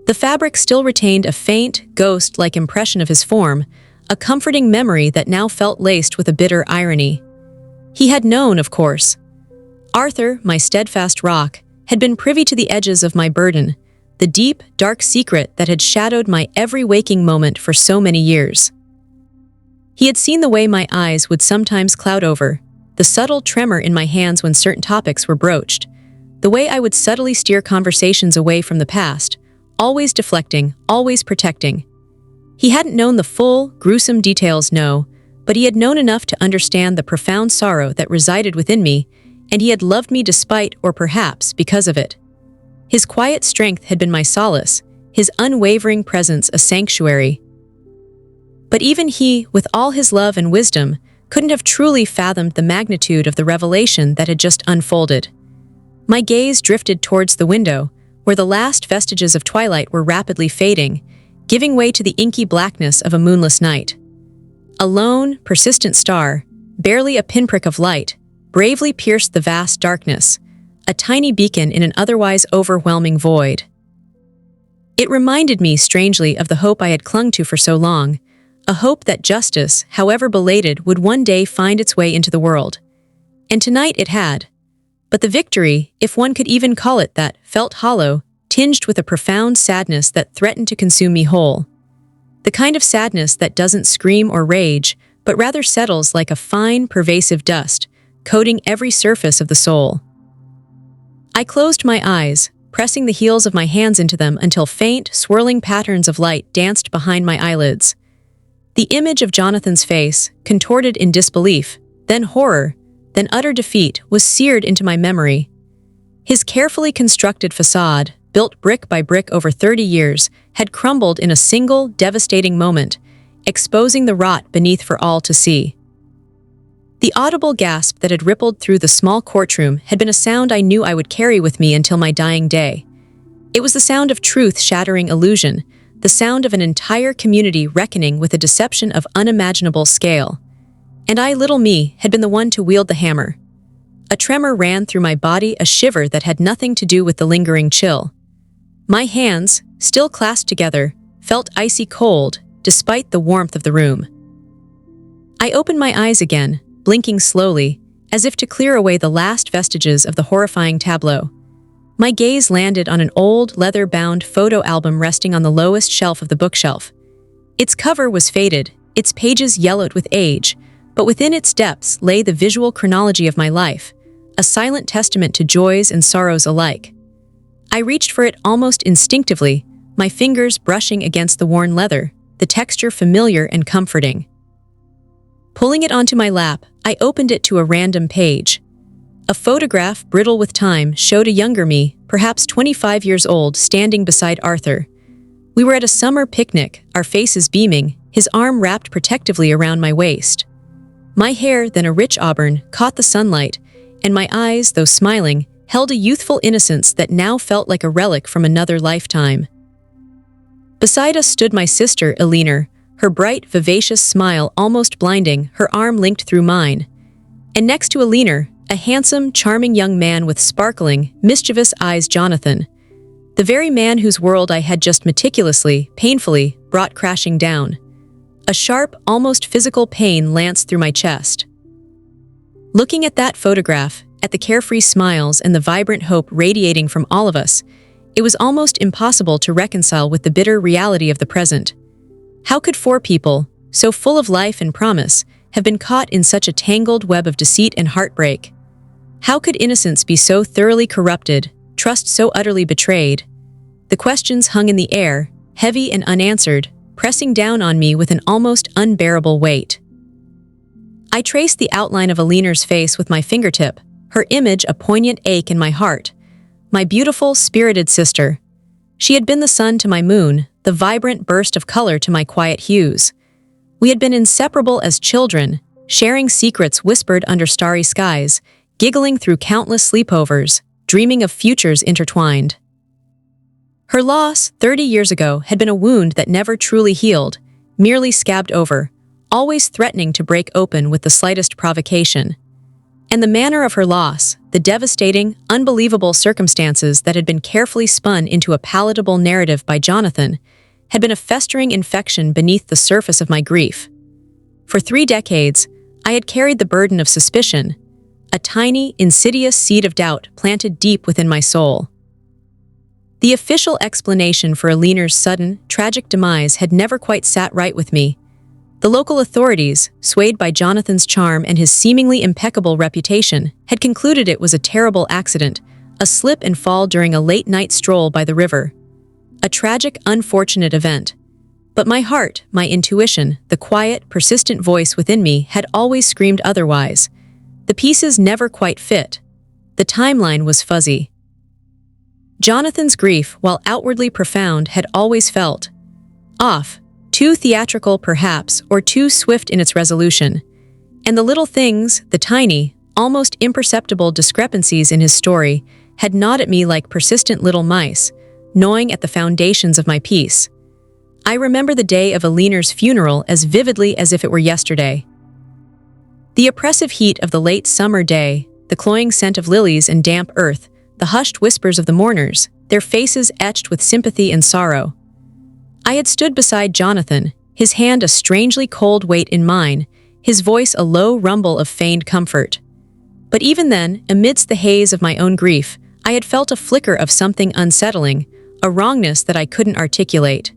The fabric still retained a faint, ghost-like impression of his form, a comforting memory that now felt laced with a bitter irony. He had known, of course. Arthur, my steadfast rock, had been privy to the edges of my burden, the deep, dark secret that had shadowed my every waking moment for so many years. He had seen the way my eyes would sometimes cloud over, the subtle tremor in my hands when certain topics were broached, the way I would subtly steer conversations away from the past, always deflecting, always protecting. He hadn't known the full, gruesome details, no, but he had known enough to understand the profound sorrow that resided within me, and he had loved me despite, or perhaps because of it. His quiet strength had been my solace, his unwavering presence a sanctuary. But even he, with all his love and wisdom, couldn't have truly fathomed the magnitude of the revelation that had just unfolded. My gaze drifted towards the window, where the last vestiges of twilight were rapidly fading, giving way to the inky blackness of a moonless night. A lone, persistent star, barely a pinprick of light, bravely pierced the vast darkness, a tiny beacon in an otherwise overwhelming void. It reminded me strangely of the hope I had clung to for so long, a hope that justice, however belated, would one day find its way into the world. And tonight it had. But the victory, if one could even call it that, felt hollow, tinged with a profound sadness that threatened to consume me whole. The kind of sadness that doesn't scream or rage, but rather settles like a fine, pervasive dust, coating every surface of the soul. I closed my eyes, pressing the heels of my hands into them until faint, swirling patterns of light danced behind my eyelids. The image of Jonathan's face, contorted in disbelief, then horror, then utter defeat, was seared into my memory. His carefully constructed facade, built brick by brick over 30 years, had crumbled in a single, devastating moment, exposing the rot beneath for all to see. The audible gasp that had rippled through the small courtroom had been a sound I knew I would carry with me until my dying day. It was the sound of truth shattering illusion, the sound of an entire community reckoning with a deception of unimaginable scale. And I, little me, had been the one to wield the hammer. A tremor ran through my body, a shiver that had nothing to do with the lingering chill. My hands, still clasped together, felt icy cold, despite the warmth of the room. I opened my eyes again, blinking slowly, as if to clear away the last vestiges of the horrifying tableau. My gaze landed on an old, leather-bound photo album resting on the lowest shelf of the bookshelf. Its cover was faded, its pages yellowed with age, but within its depths lay the visual chronology of my life, a silent testament to joys and sorrows alike. I reached for it almost instinctively, my fingers brushing against the worn leather, the texture familiar and comforting. Pulling it onto my lap, I opened it to a random page. A photograph, brittle with time, showed a younger me, perhaps 25 years old, standing beside Arthur. We were at a summer picnic, our faces beaming, his arm wrapped protectively around my waist. My hair, then a rich auburn, caught the sunlight, and my eyes, though smiling, held a youthful innocence that now felt like a relic from another lifetime. Beside us stood my sister, Eleanor, her bright, vivacious smile almost blinding, her arm linked through mine. And next to Eleanor, a handsome, charming young man with sparkling, mischievous eyes. Jonathan. The very man whose world I had just meticulously, painfully, brought crashing down. A sharp, almost physical pain lanced through my chest. Looking at that photograph, at the carefree smiles and the vibrant hope radiating from all of us, it was almost impossible to reconcile with the bitter reality of the present. How could four people, so full of life and promise, have been caught in such a tangled web of deceit and heartbreak? How could innocence be so thoroughly corrupted, trust so utterly betrayed? The questions hung in the air, heavy and unanswered, pressing down on me with an almost unbearable weight. I traced the outline of Alina's face with my fingertip, her image a poignant ache in my heart. My beautiful, spirited sister. She had been the sun to my moon, the vibrant burst of color to my quiet hues. We had been inseparable as children, sharing secrets whispered under starry skies, giggling through countless sleepovers, dreaming of futures intertwined. Her loss, 30 years ago, had been a wound that never truly healed, merely scabbed over, always threatening to break open with the slightest provocation. And the manner of her loss, the devastating, unbelievable circumstances that had been carefully spun into a palatable narrative by Jonathan, had been a festering infection beneath the surface of my grief. For 3 decades, I had carried the burden of suspicion, a tiny, insidious seed of doubt planted deep within my soul. The official explanation for Alina's sudden, tragic demise had never quite sat right with me. The local authorities, swayed by Jonathan's charm and his seemingly impeccable reputation, had concluded it was a terrible accident, a slip and fall during a late-night stroll by the river. A tragic, unfortunate event. But my heart, my intuition, the quiet, persistent voice within me had always screamed otherwise. The pieces never quite fit. The timeline was fuzzy. Jonathan's grief, while outwardly profound, had always felt off. Too theatrical, perhaps, or too swift in its resolution. And the little things, the tiny, almost imperceptible discrepancies in his story, had gnawed at me like persistent little mice, gnawing at the foundations of my peace. I remember the day of Alina's funeral as vividly as if it were yesterday. The oppressive heat of the late summer day, the cloying scent of lilies and damp earth, the hushed whispers of the mourners, their faces etched with sympathy and sorrow. I had stood beside Jonathan, his hand a strangely cold weight in mine, his voice a low rumble of feigned comfort. But even then, amidst the haze of my own grief, I had felt a flicker of something unsettling, a wrongness that I couldn't articulate.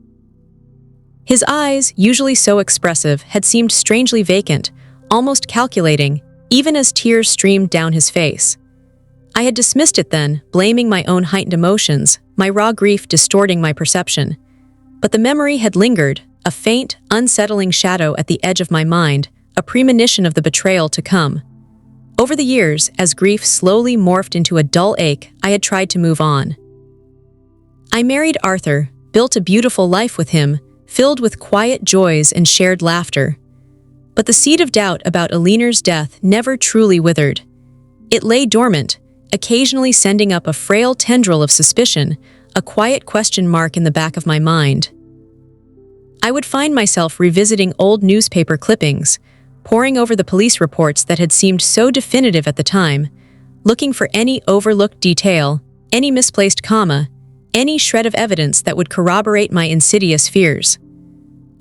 His eyes, usually so expressive, had seemed strangely vacant, almost calculating, even as tears streamed down his face. I had dismissed it then, blaming my own heightened emotions, my raw grief distorting my perception. But the memory had lingered, a faint, unsettling shadow at the edge of my mind, a premonition of the betrayal to come. Over the years, as grief slowly morphed into a dull ache, I had tried to move on. I married Arthur, built a beautiful life with him, filled with quiet joys and shared laughter. But the seed of doubt about Alina's death never truly withered. It lay dormant, occasionally sending up a frail tendril of suspicion, a quiet question mark in the back of my mind. I would find myself revisiting old newspaper clippings, poring over the police reports that had seemed so definitive at the time, looking for any overlooked detail, any misplaced comma, any shred of evidence that would corroborate my insidious fears.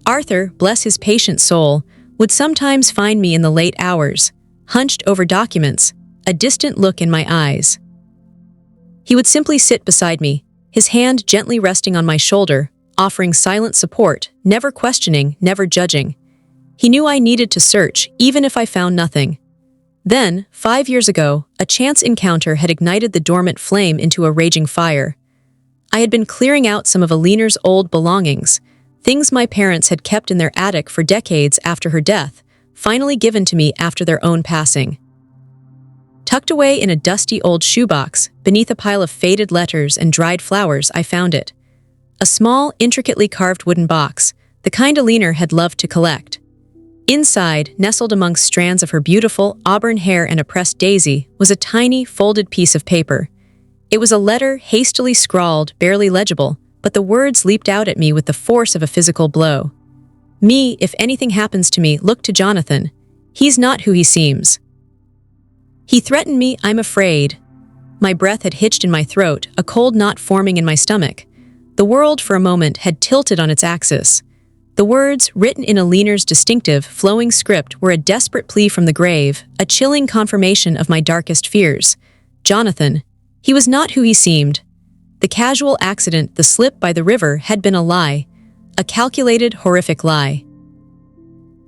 Arthur, bless his patient soul, would sometimes find me in the late hours, hunched over documents, a distant look in my eyes. He would simply sit beside me, his hand gently resting on my shoulder, offering silent support, never questioning, never judging. He knew I needed to search, even if I found nothing. Then, 5 years ago, a chance encounter had ignited the dormant flame into a raging fire. I had been clearing out some of Alina's old belongings, things my parents had kept in their attic for decades after her death, finally given to me after their own passing. Tucked away in a dusty old shoebox, beneath a pile of faded letters and dried flowers, I found it. A small, intricately carved wooden box, the kind Alina had loved to collect. Inside, nestled amongst strands of her beautiful auburn hair and a pressed daisy, was a tiny, folded piece of paper. It was a letter hastily scrawled, barely legible, but the words leaped out at me with the force of a physical blow. Me, if anything happens to me, look to Jonathan. He's not who he seems. He threatened me, I'm afraid. My breath had hitched in my throat, a cold knot forming in my stomach. The world, for a moment, had tilted on its axis. The words, written in Aliner's distinctive, flowing script, were a desperate plea from the grave, a chilling confirmation of my darkest fears. Jonathan. He was not who he seemed. The casual accident, the slip by the river, had been a lie. A calculated, horrific lie.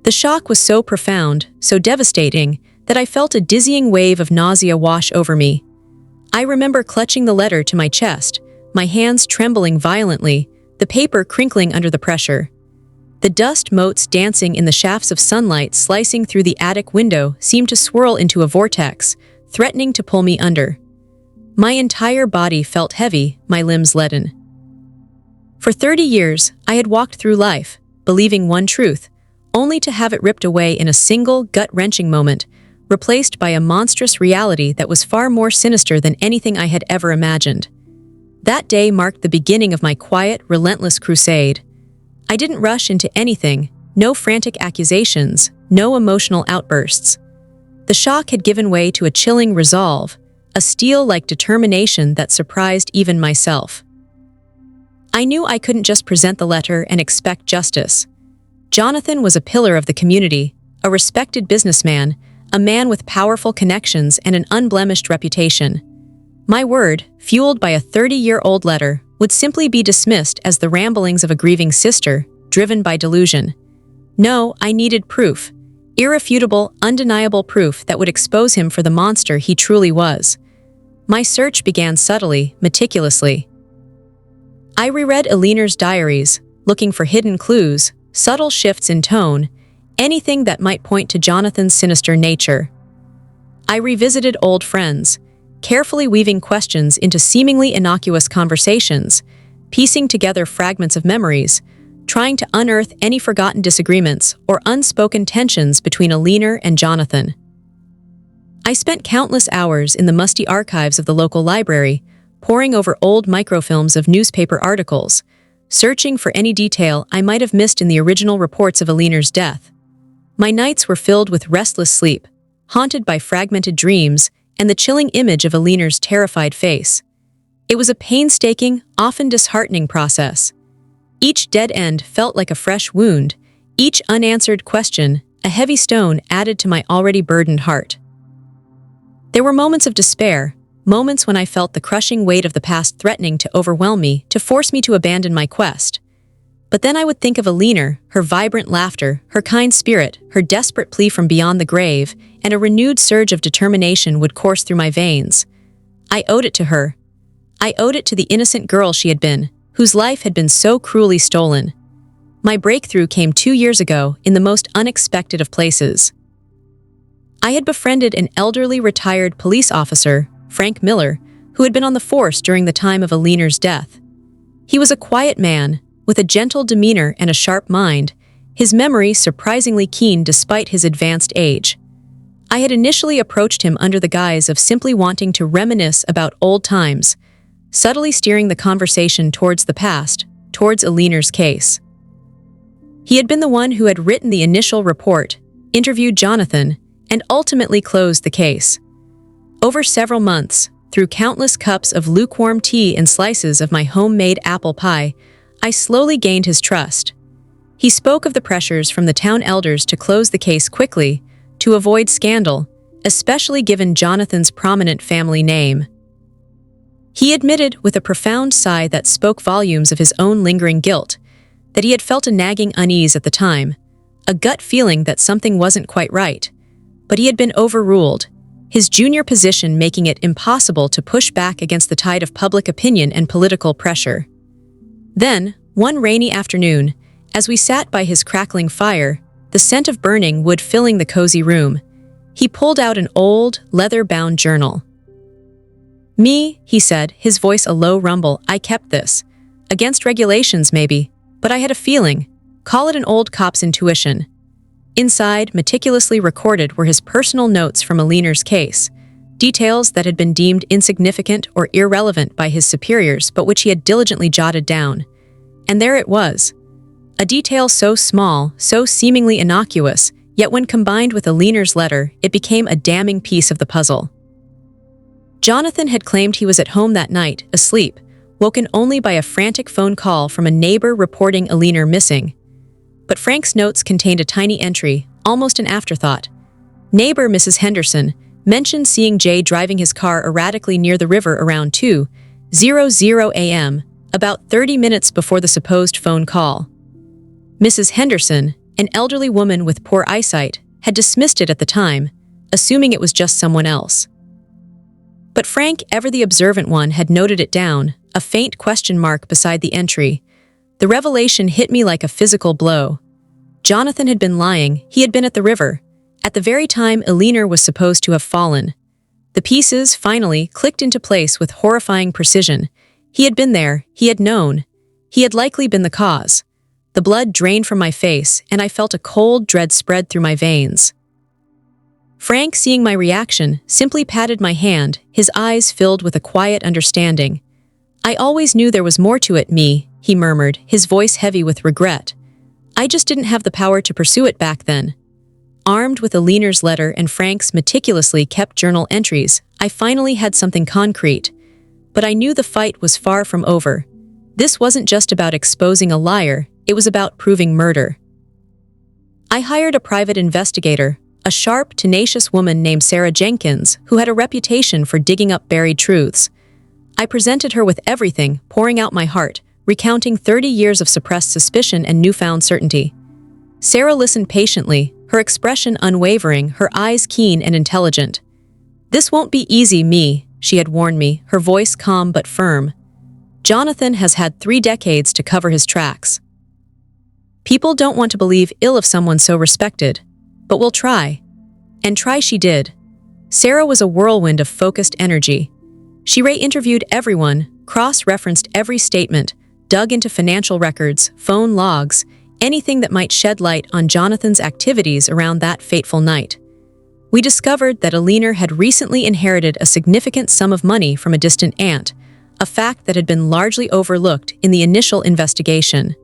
The shock was so profound, so devastating, that I felt a dizzying wave of nausea wash over me. I remember clutching the letter to my chest, my hands trembling violently, the paper crinkling under the pressure. The dust motes dancing in the shafts of sunlight slicing through the attic window seemed to swirl into a vortex, threatening to pull me under. My entire body felt heavy, my limbs leaden. For 30 years, I had walked through life, believing one truth, only to have it ripped away in a single, gut-wrenching moment, replaced by a monstrous reality that was far more sinister than anything I had ever imagined. That day marked the beginning of my quiet, relentless crusade. I didn't rush into anything, no frantic accusations, no emotional outbursts. The shock had given way to a chilling resolve, a steel-like determination that surprised even myself. I knew I couldn't just present the letter and expect justice. Jonathan was a pillar of the community, a respected businessman, a man with powerful connections and an unblemished reputation. My word, fueled by a 30-year-old letter, would simply be dismissed as the ramblings of a grieving sister, driven by delusion. No, I needed proof. Irrefutable, undeniable proof that would expose him for the monster he truly was. My search began subtly, meticulously. I reread Aliner's diaries, looking for hidden clues, subtle shifts in tone, anything that might point to Jonathan's sinister nature. I revisited old friends, carefully weaving questions into seemingly innocuous conversations, piecing together fragments of memories, trying to unearth any forgotten disagreements or unspoken tensions between Aliner and Jonathan. I spent countless hours in the musty archives of the local library, poring over old microfilms of newspaper articles, searching for any detail I might have missed in the original reports of Aliner's death. My nights were filled with restless sleep, haunted by fragmented dreams and the chilling image of Aliner's terrified face. It was a painstaking, often disheartening process. Each dead end felt like a fresh wound, each unanswered question a heavy stone added to my already burdened heart. There were moments of despair, moments when I felt the crushing weight of the past threatening to overwhelm me, to force me to abandon my quest. But then I would think of Aliner, her vibrant laughter, her kind spirit, her desperate plea from beyond the grave, and a renewed surge of determination would course through my veins. I owed it to her. I owed it to the innocent girl she had been, whose life had been so cruelly stolen. My breakthrough came 2 years ago, in the most unexpected of places. I had befriended an elderly retired police officer, Frank Miller, who had been on the force during the time of Aliner's death. He was a quiet man, with a gentle demeanor and a sharp mind, his memory surprisingly keen despite his advanced age. I had initially approached him under the guise of simply wanting to reminisce about old times, subtly steering the conversation towards the past, towards Aliner's case. He had been the one who had written the initial report, interviewed Jonathan, and ultimately closed the case. Over several months, through countless cups of lukewarm tea and slices of my homemade apple pie, I slowly gained his trust. He spoke of the pressures from the town elders to close the case quickly, to avoid scandal, especially given Jonathan's prominent family name. He admitted, with a profound sigh that spoke volumes of his own lingering guilt, that he had felt a nagging unease at the time, a gut feeling that something wasn't quite right. But he had been overruled, his junior position making it impossible to push back against the tide of public opinion and political pressure. Then, one rainy afternoon, as we sat by his crackling fire, the scent of burning wood filling the cozy room, he pulled out an old, leather-bound journal. "Me," he said, his voice a low rumble, "I kept this. Against regulations, maybe, but I had a feeling. Call it an old cop's intuition." Inside, meticulously recorded, were his personal notes from Aliner's case, details that had been deemed insignificant or irrelevant by his superiors but which he had diligently jotted down. And there it was. A detail so small, so seemingly innocuous, Yet when combined with Aliner's letter, it became a damning piece of the puzzle. Jonathan had claimed he was at home that night, asleep, woken only by a frantic phone call from a neighbor reporting Aliner missing. But Frank's notes contained a tiny entry, almost an afterthought. Neighbor Mrs. Henderson mentioned seeing Jay driving his car erratically near the river around 2:00 a.m., about 30 minutes before the supposed phone call. Mrs. Henderson, an elderly woman with poor eyesight, had dismissed it at the time, assuming it was just someone else. But Frank, ever the observant one, had noted it down, a faint question mark beside the entry. The revelation hit me like a physical blow. Jonathan had been lying. He had been at the river, at the very time Aliner was supposed to have fallen. The pieces, finally, clicked into place with horrifying precision. He had been there, he had known. He had likely been the cause. The blood drained from my face, and I felt a cold dread spread through my veins. Frank, seeing my reaction, simply patted my hand, his eyes filled with a quiet understanding. "I always knew there was more to it, he murmured, his voice heavy with regret. "I just didn't have the power to pursue it back then." Armed with Aliner's letter and Frank's meticulously kept journal entries, I finally had something concrete. But I knew the fight was far from over. This wasn't just about exposing a liar, it was about proving murder. I hired a private investigator, a sharp, tenacious woman named Sarah Jenkins, who had a reputation for digging up buried truths. I presented her with everything, pouring out my heart, recounting 30 years of suppressed suspicion and newfound certainty. Sarah listened patiently, her expression unwavering, her eyes keen and intelligent. "This won't be easy, she had warned me, her voice calm but firm. "Jonathan has had 3 decades to cover his tracks. People don't want to believe ill of someone so respected, but we'll try." And try she did. Sarah was a whirlwind of focused energy. She interviewed everyone, cross-referenced every statement, dug into financial records, phone logs, anything that might shed light on Jonathan's activities around that fateful night. We discovered that Aliner had recently inherited a significant sum of money from a distant aunt, a fact that had been largely overlooked in the initial investigation.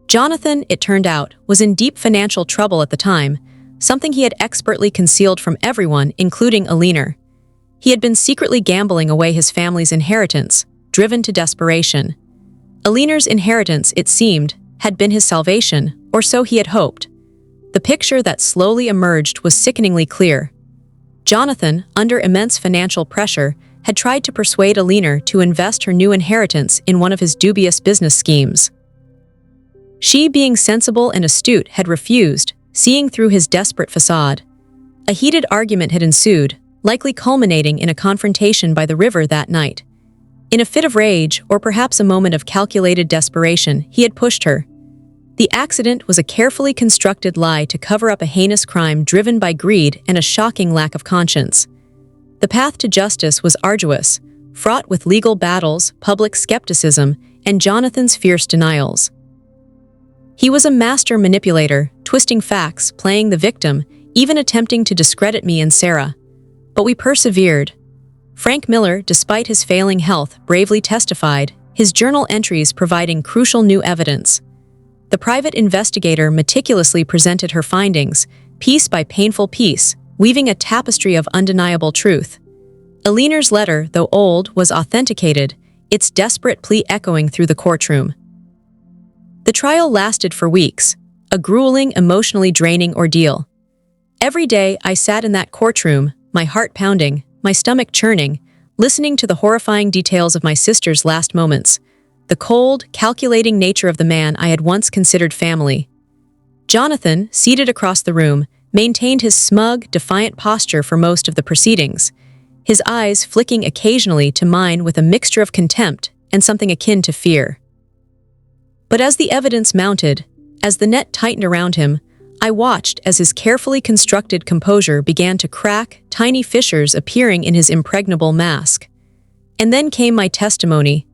Jonathan, it turned out, was in deep financial trouble at the time, something he had expertly concealed from everyone, including Aliner. He had been secretly gambling away his family's inheritance, driven to desperation. Aliner's inheritance, it seemed, had been his salvation, or so he had hoped. The picture that slowly emerged was sickeningly clear. Jonathan, under immense financial pressure, had tried to persuade Aliner to invest her new inheritance in one of his dubious business schemes. She, being sensible and astute, had refused, seeing through his desperate facade. A heated argument had ensued, likely culminating in a confrontation by the river that night. In a fit of rage, or perhaps a moment of calculated desperation, he had pushed her. The accident was a carefully constructed lie to cover up a heinous crime driven by greed and a shocking lack of conscience. The path to justice was arduous, fraught with legal battles, public skepticism, and Jonathan's fierce denials. He was a master manipulator, twisting facts, playing the victim, even attempting to discredit me and Sarah. But we persevered. Frank Miller, despite his failing health, bravely testified, his journal entries providing crucial new evidence. The private investigator meticulously presented her findings, piece by painful piece, weaving a tapestry of undeniable truth. Aliner's letter, though old, was authenticated, its desperate plea echoing through the courtroom. The trial lasted for weeks, a grueling, emotionally draining ordeal. Every day I sat in that courtroom, my heart pounding, my stomach churning, listening to the horrifying details of my sister's last moments, the cold, calculating nature of the man I had once considered family. Jonathan, seated across the room, maintained his smug, defiant posture for most of the proceedings, his eyes flicking occasionally to mine with a mixture of contempt and something akin to fear. But as the evidence mounted, as the net tightened around him, I watched as his carefully constructed composure began to crack, tiny fissures appearing in his impregnable mask. And then came my testimony.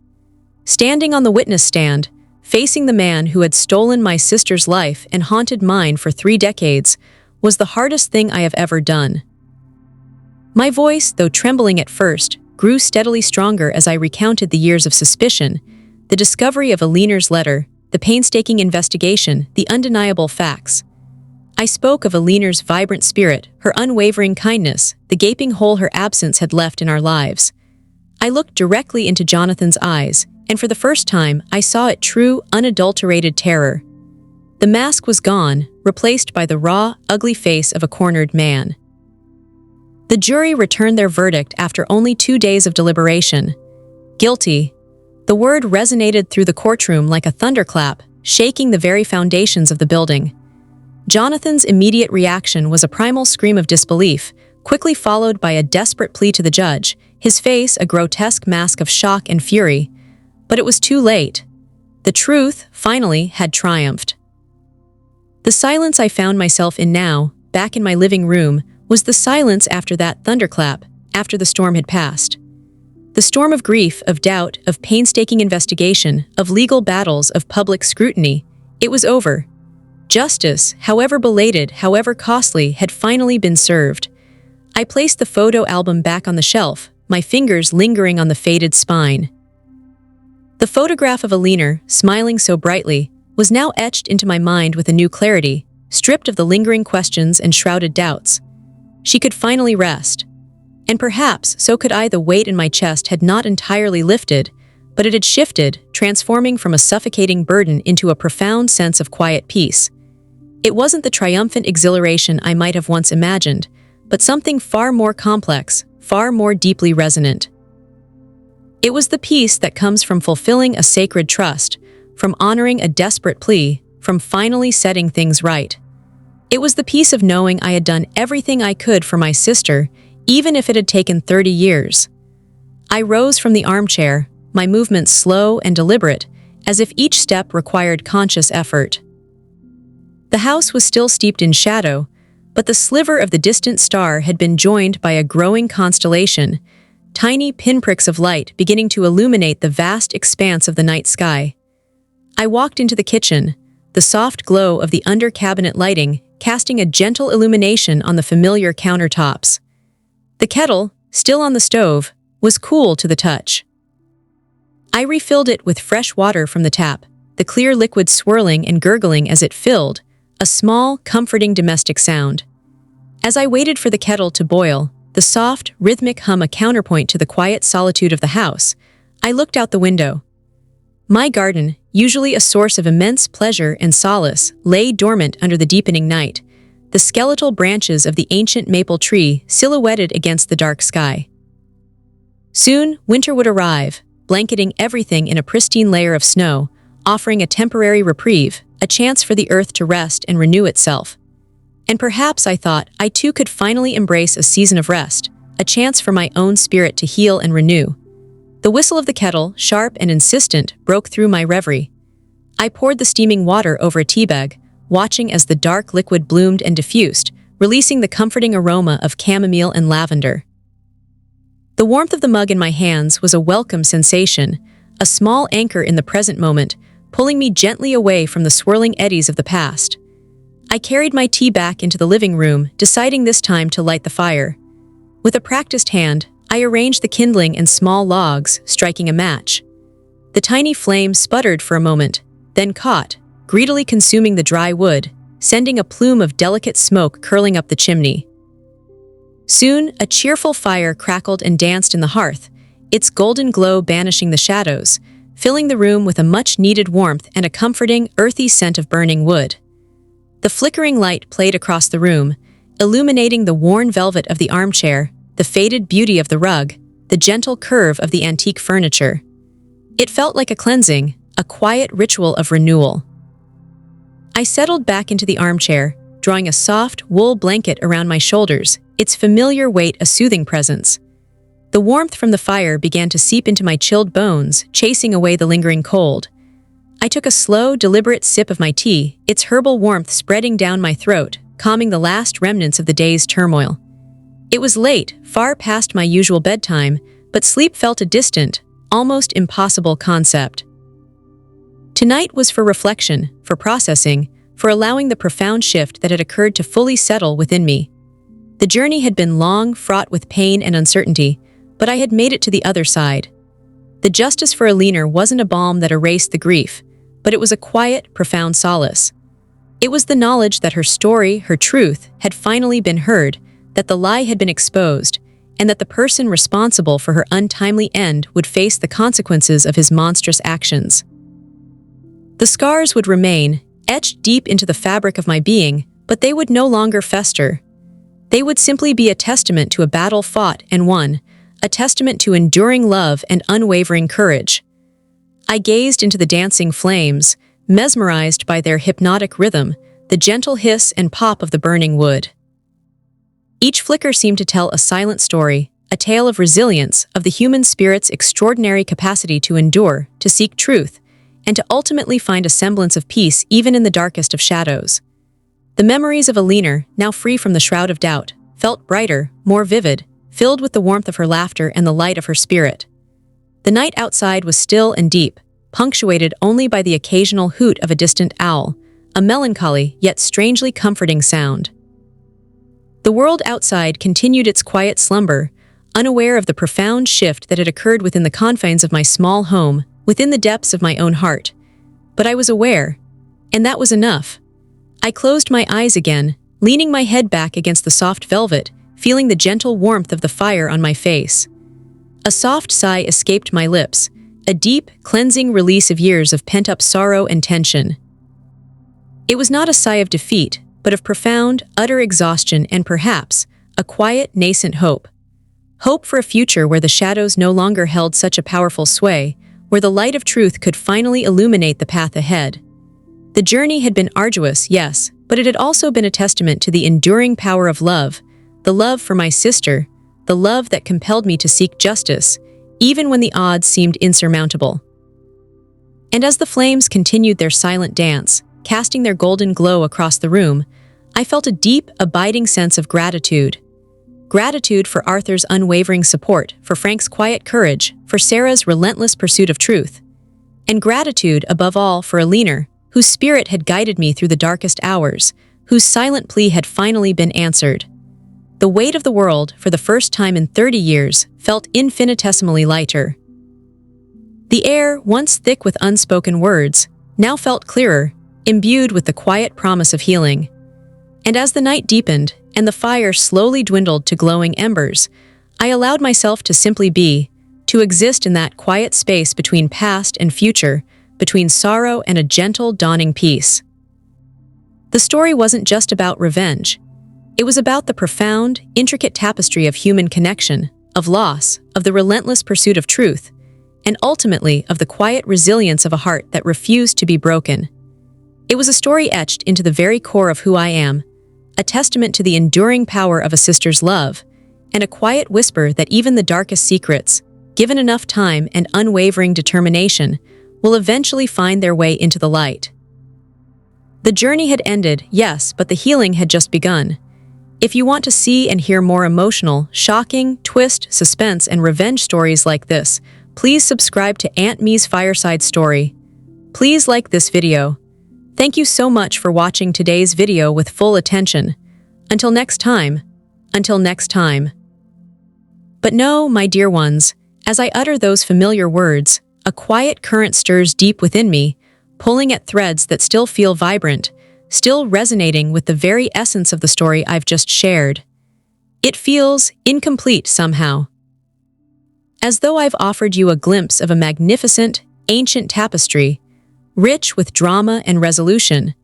Standing on the witness stand, facing the man who had stolen my sister's life and haunted mine for 3 decades, was the hardest thing I have ever done. My voice, though trembling at first, grew steadily stronger as I recounted the years of suspicion, the discovery of Aliner's letter, the painstaking investigation, the undeniable facts. I spoke of Aline's vibrant spirit, her unwavering kindness, the gaping hole her absence had left in our lives. I looked directly into Jonathan's eyes, and for the first time, I saw it true, unadulterated terror. The mask was gone, replaced by the raw, ugly face of a cornered man. The jury returned their verdict after only 2 days of deliberation. Guilty. The word resonated through the courtroom like a thunderclap, shaking the very foundations of the building. Jonathan's immediate reaction was a primal scream of disbelief, quickly followed by a desperate plea to the judge, his face a grotesque mask of shock and fury. But it was too late. The truth, finally, had triumphed. The silence I found myself in now, back in my living room, was the silence after that thunderclap, after the storm had passed. The storm of grief, of doubt, of painstaking investigation, of legal battles, of public scrutiny, it was over. Justice, however belated, however costly, had finally been served. I placed the photo album back on the shelf, my fingers lingering on the faded spine. The photograph of Aline, smiling so brightly, was now etched into my mind with a new clarity, stripped of the lingering questions and shrouded doubts. She could finally rest. And perhaps so could I. The weight in my chest had not entirely lifted, but it had shifted, transforming from a suffocating burden into a profound sense of quiet peace. It wasn't the triumphant exhilaration I might have once imagined, but something far more complex, far more deeply resonant. It was the peace that comes from fulfilling a sacred trust, from honoring a desperate plea, from finally setting things right. It was the peace of knowing I had done everything I could for my sister, even if it had taken 30 years. I rose from the armchair, my movements slow and deliberate, as if each step required conscious effort. The house was still steeped in shadow, but the sliver of the distant star had been joined by a growing constellation, tiny pinpricks of light beginning to illuminate the vast expanse of the night sky. I walked into the kitchen, the soft glow of the under-cabinet lighting casting a gentle illumination on the familiar countertops. The kettle, still on the stove, was cool to the touch. I refilled it with fresh water from the tap, the clear liquid swirling and gurgling as it filled, a small, comforting domestic sound. As I waited for the kettle to boil, the soft, rhythmic hum a counterpoint to the quiet solitude of the house, I looked out the window. My garden, usually a source of immense pleasure and solace, lay dormant under the deepening night, the skeletal branches of the ancient maple tree silhouetted against the dark sky. Soon, winter would arrive, blanketing everything in a pristine layer of snow, offering a temporary reprieve, a chance for the earth to rest and renew itself. And perhaps, I thought, I too could finally embrace a season of rest, a chance for my own spirit to heal and renew. The whistle of the kettle, sharp and insistent, broke through my reverie. I poured the steaming water over a tea bag, watching as the dark liquid bloomed and diffused, releasing the comforting aroma of chamomile and lavender. The warmth of the mug in my hands was a welcome sensation, a small anchor in the present moment, pulling me gently away from the swirling eddies of the past. I carried my tea back into the living room, deciding this time to light the fire. With a practiced hand, I arranged the kindling in small logs, striking a match. The tiny flame sputtered for a moment, then caught, greedily consuming the dry wood, sending a plume of delicate smoke curling up the chimney. Soon, a cheerful fire crackled and danced in the hearth, its golden glow banishing the shadows, filling the room with a much-needed warmth and a comforting, earthy scent of burning wood. The flickering light played across the room, illuminating the worn velvet of the armchair, the faded beauty of the rug, the gentle curve of the antique furniture. It felt like a cleansing, a quiet ritual of renewal. I settled back into the armchair, drawing a soft, wool blanket around my shoulders, its familiar weight a soothing presence. The warmth from the fire began to seep into my chilled bones, chasing away the lingering cold. I took a slow, deliberate sip of my tea, its herbal warmth spreading down my throat, calming the last remnants of the day's turmoil. It was late, far past my usual bedtime, but sleep felt a distant, almost impossible concept. Tonight was for reflection, for processing, for allowing the profound shift that had occurred to fully settle within me. The journey had been long, fraught with pain and uncertainty, but I had made it to the other side. The justice for Aline wasn't a balm that erased the grief, but it was a quiet, profound solace. It was the knowledge that her story, her truth, had finally been heard, that the lie had been exposed, and that the person responsible for her untimely end would face the consequences of his monstrous actions. The scars would remain, etched deep into the fabric of my being, but they would no longer fester. They would simply be a testament to a battle fought and won, a testament to enduring love and unwavering courage. I gazed into the dancing flames, mesmerized by their hypnotic rhythm, the gentle hiss and pop of the burning wood. Each flicker seemed to tell a silent story, a tale of resilience, of the human spirit's extraordinary capacity to endure, to seek truth, and to ultimately find a semblance of peace even in the darkest of shadows. The memories of Alina, now free from the shroud of doubt, felt brighter, more vivid, filled with the warmth of her laughter and the light of her spirit. The night outside was still and deep, punctuated only by the occasional hoot of a distant owl, a melancholy yet strangely comforting sound. The world outside continued its quiet slumber, unaware of the profound shift that had occurred within the confines of my small home, within the depths of my own heart. But I was aware, and that was enough. I closed my eyes again, leaning my head back against the soft velvet, feeling the gentle warmth of the fire on my face. A soft sigh escaped my lips, a deep, cleansing release of years of pent-up sorrow and tension. It was not a sigh of defeat, but of profound, utter exhaustion and perhaps a quiet, nascent hope. Hope for a future where the shadows no longer held such a powerful sway, where the light of truth could finally illuminate the path ahead. The journey had been arduous, yes, but it had also been a testament to the enduring power of love, the love for my sister, the love that compelled me to seek justice, even when the odds seemed insurmountable. And as the flames continued their silent dance, casting their golden glow across the room, I felt a deep, abiding sense of gratitude. Gratitude for Arthur's unwavering support, for Frank's quiet courage, for Sarah's relentless pursuit of truth. And gratitude, above all, for Alina, whose spirit had guided me through the darkest hours, whose silent plea had finally been answered. The weight of the world, for the first time in 30 years, felt infinitesimally lighter. The air, once thick with unspoken words, now felt clearer, imbued with the quiet promise of healing. And as the night deepened, and the fire slowly dwindled to glowing embers, I allowed myself to simply be, to exist in that quiet space between past and future, between sorrow and a gentle, dawning peace. The story wasn't just about revenge. It was about the profound, intricate tapestry of human connection, of loss, of the relentless pursuit of truth, and ultimately of the quiet resilience of a heart that refused to be broken. It was a story etched into the very core of who I am, a testament to the enduring power of a sister's love, and a quiet whisper that even the darkest secrets, given enough time and unwavering determination, will eventually find their way into the light. The journey had ended, yes, but the healing had just begun. If you want to see and hear more emotional, shocking, twist, suspense, and revenge stories like this, please subscribe to Aunt Me's Fireside Story. Please like this video. Thank you so much for watching today's video with full attention. Until next time. But no, my dear ones, as I utter those familiar words, a quiet current stirs deep within me, pulling at threads that still feel vibrant, still resonating with the very essence of the story I've just shared. It feels incomplete somehow. As though I've offered you a glimpse of a magnificent, ancient tapestry, rich with drama and resolution,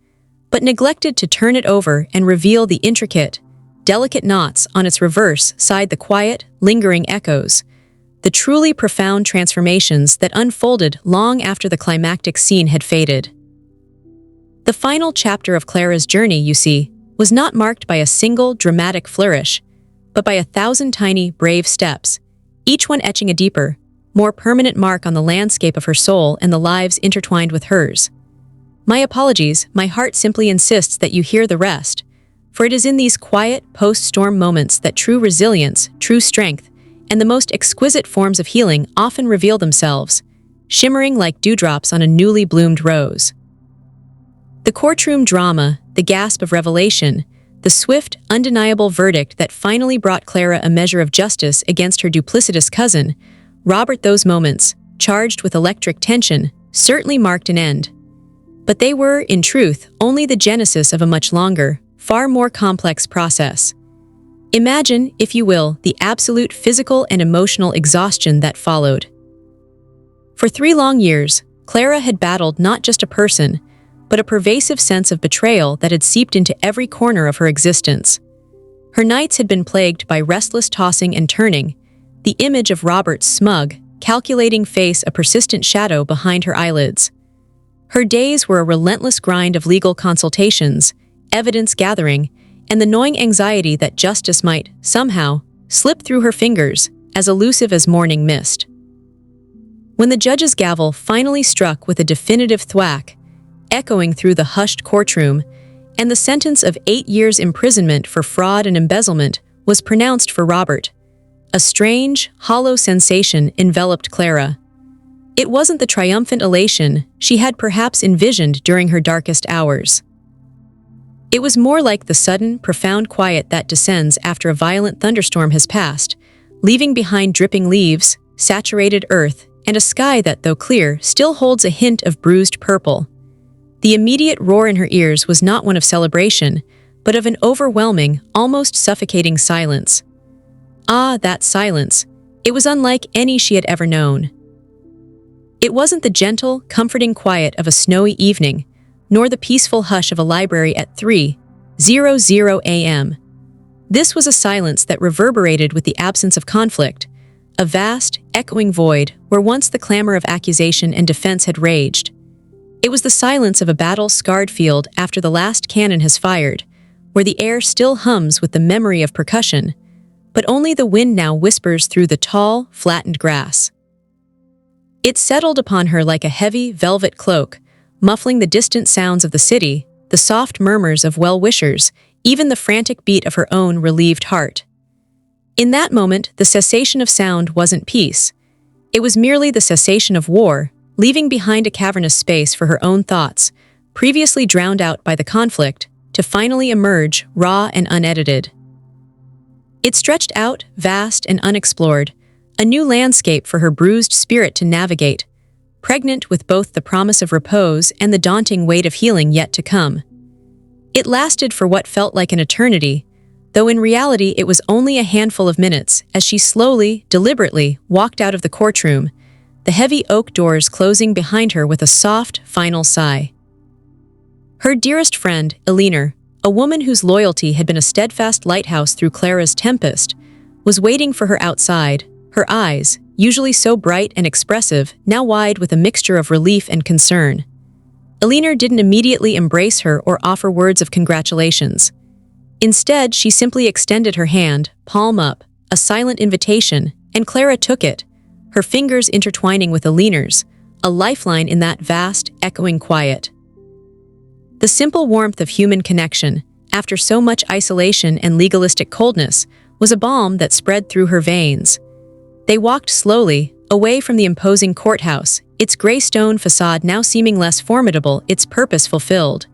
but neglected to turn it over and reveal the intricate, delicate knots on its reverse side, the quiet, lingering echoes, the truly profound transformations that unfolded long after the climactic scene had faded. The final chapter of Clara's journey, you see, was not marked by a single dramatic flourish, but by 1,000 tiny, brave steps, each one etching a deeper, more permanent mark on the landscape of her soul and the lives intertwined with hers. My apologies, my heart simply insists that you hear the rest, for it is in these quiet, post-storm moments that true resilience, true strength, and the most exquisite forms of healing often reveal themselves, shimmering like dewdrops on a newly bloomed rose. The courtroom drama, the gasp of revelation, the swift, undeniable verdict that finally brought Clara a measure of justice against her duplicitous cousin, Robert, those moments, charged with electric tension, certainly marked an end. But they were, in truth, only the genesis of a much longer, far more complex process. Imagine, if you will, the absolute physical and emotional exhaustion that followed. For 3 long years, Clara had battled not just a person, but a pervasive sense of betrayal that had seeped into every corner of her existence. Her nights had been plagued by restless tossing and turning, the image of Robert's smug, calculating face a persistent shadow behind her eyelids. Her days were a relentless grind of legal consultations, evidence gathering, and the gnawing anxiety that justice might, somehow, slip through her fingers, as elusive as morning mist. When the judge's gavel finally struck with a definitive thwack, echoing through the hushed courtroom, and the sentence of 8 years imprisonment for fraud and embezzlement was pronounced for Robert, a strange, hollow sensation enveloped Clara. It wasn't the triumphant elation she had perhaps envisioned during her darkest hours. It was more like the sudden, profound quiet that descends after a violent thunderstorm has passed, leaving behind dripping leaves, saturated earth, and a sky that, though clear, still holds a hint of bruised purple. The immediate roar in her ears was not one of celebration, but of an overwhelming, almost suffocating silence. Ah, that silence. It was unlike any she had ever known. It wasn't the gentle, comforting quiet of a snowy evening, nor the peaceful hush of a library at 3:00 a.m. This was a silence that reverberated with the absence of conflict, a vast, echoing void where once the clamor of accusation and defense had raged. It was the silence of a battle-scarred field after the last cannon has fired, where the air still hums with the memory of percussion, but only the wind now whispers through the tall, flattened grass. It settled upon her like a heavy, velvet cloak, muffling the distant sounds of the city, the soft murmurs of well-wishers, even the frantic beat of her own relieved heart. In that moment, the cessation of sound wasn't peace. It was merely the cessation of war, leaving behind a cavernous space for her own thoughts, previously drowned out by the conflict, to finally emerge raw and unedited. It stretched out, vast and unexplored, a new landscape for her bruised spirit to navigate, pregnant with both the promise of repose and the daunting weight of healing yet to come. It lasted for what felt like an eternity, though in reality it was only a handful of minutes as she slowly, deliberately walked out of the courtroom, the heavy oak doors closing behind her with a soft, final sigh. Her dearest friend, Eleanor, a woman whose loyalty had been a steadfast lighthouse through Clara's tempest, was waiting for her outside, her eyes, usually so bright and expressive, now wide with a mixture of relief and concern. Eleanor didn't immediately embrace her or offer words of congratulations. Instead, she simply extended her hand, palm up, a silent invitation, and Clara took it, her fingers intertwining with Eleanor's, a lifeline in that vast, echoing quiet. The simple warmth of human connection, after so much isolation and legalistic coldness, was a balm that spread through her veins. They walked slowly, away from the imposing courthouse, its gray stone facade now seeming less formidable, its purpose fulfilled.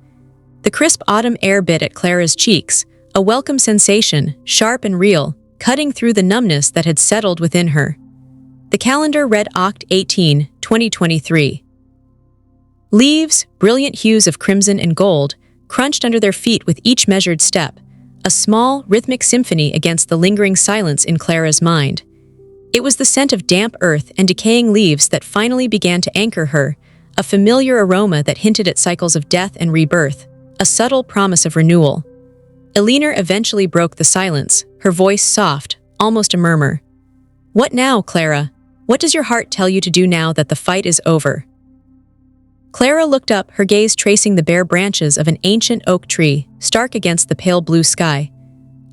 The crisp autumn air bit at Clara's cheeks, a welcome sensation, sharp and real, cutting through the numbness that had settled within her. The calendar read Oct 18, 2023. Leaves, brilliant hues of crimson and gold, crunched under their feet with each measured step, a small, rhythmic symphony against the lingering silence in Clara's mind. It was the scent of damp earth and decaying leaves that finally began to anchor her, a familiar aroma that hinted at cycles of death and rebirth, a subtle promise of renewal. Eleanor eventually broke the silence, her voice soft, almost a murmur. "What now, Clara? What does your heart tell you to do now that the fight is over?" Clara looked up, her gaze tracing the bare branches of an ancient oak tree, stark against the pale blue sky.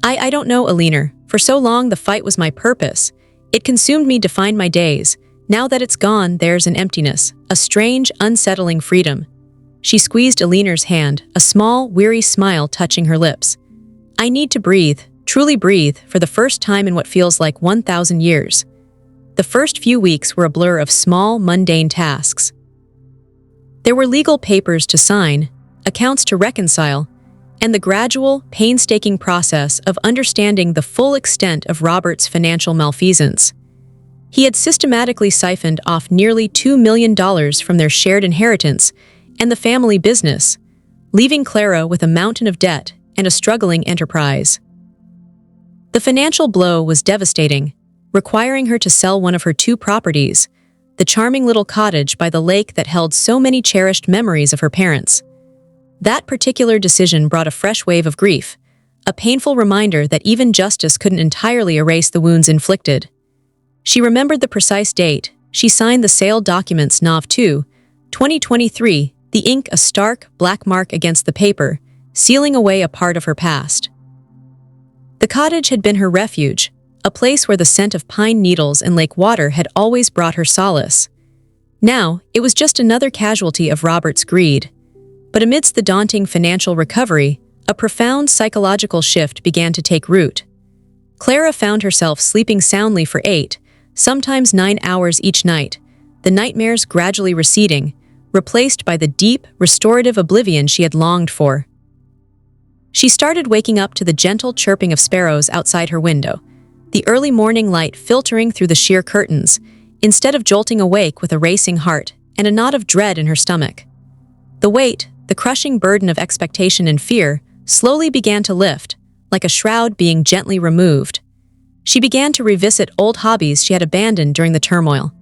I don't know, Eleanor. For so long the fight was my purpose. It consumed me, defined my days. Now that it's gone, there's an emptiness, a strange, unsettling freedom. She squeezed Eleanor's hand, a small, weary smile touching her lips. I need to breathe, truly breathe, for the first time in what feels like 1,000 years. The first few weeks were a blur of small, mundane tasks. There were legal papers to sign, accounts to reconcile, and the gradual, painstaking process of understanding the full extent of Robert's financial malfeasance. He had systematically siphoned off nearly $2 million from their shared inheritance, and the family business, leaving Clara with a mountain of debt and a struggling enterprise. The financial blow was devastating, requiring her to sell one of her two properties, the charming little cottage by the lake that held so many cherished memories of her parents. That particular decision brought a fresh wave of grief, a painful reminder that even justice couldn't entirely erase the wounds inflicted. She remembered the precise date. She signed the sale documents Nov 2, 2023, the ink a stark, black mark against the paper, sealing away a part of her past. The cottage had been her refuge, a place where the scent of pine needles and lake water had always brought her solace. Now, it was just another casualty of Robert's greed. But amidst the daunting financial recovery, a profound psychological shift began to take root. Clara found herself sleeping soundly for 8, sometimes 9 hours each night, the nightmares gradually receding, replaced by the deep, restorative oblivion she had longed for. She started waking up to the gentle chirping of sparrows outside her window, the early morning light filtering through the sheer curtains, instead of jolting awake with a racing heart and a knot of dread in her stomach. The weight, the crushing burden of expectation and fear, slowly began to lift, like a shroud being gently removed. She began to revisit old hobbies she had abandoned during the turmoil.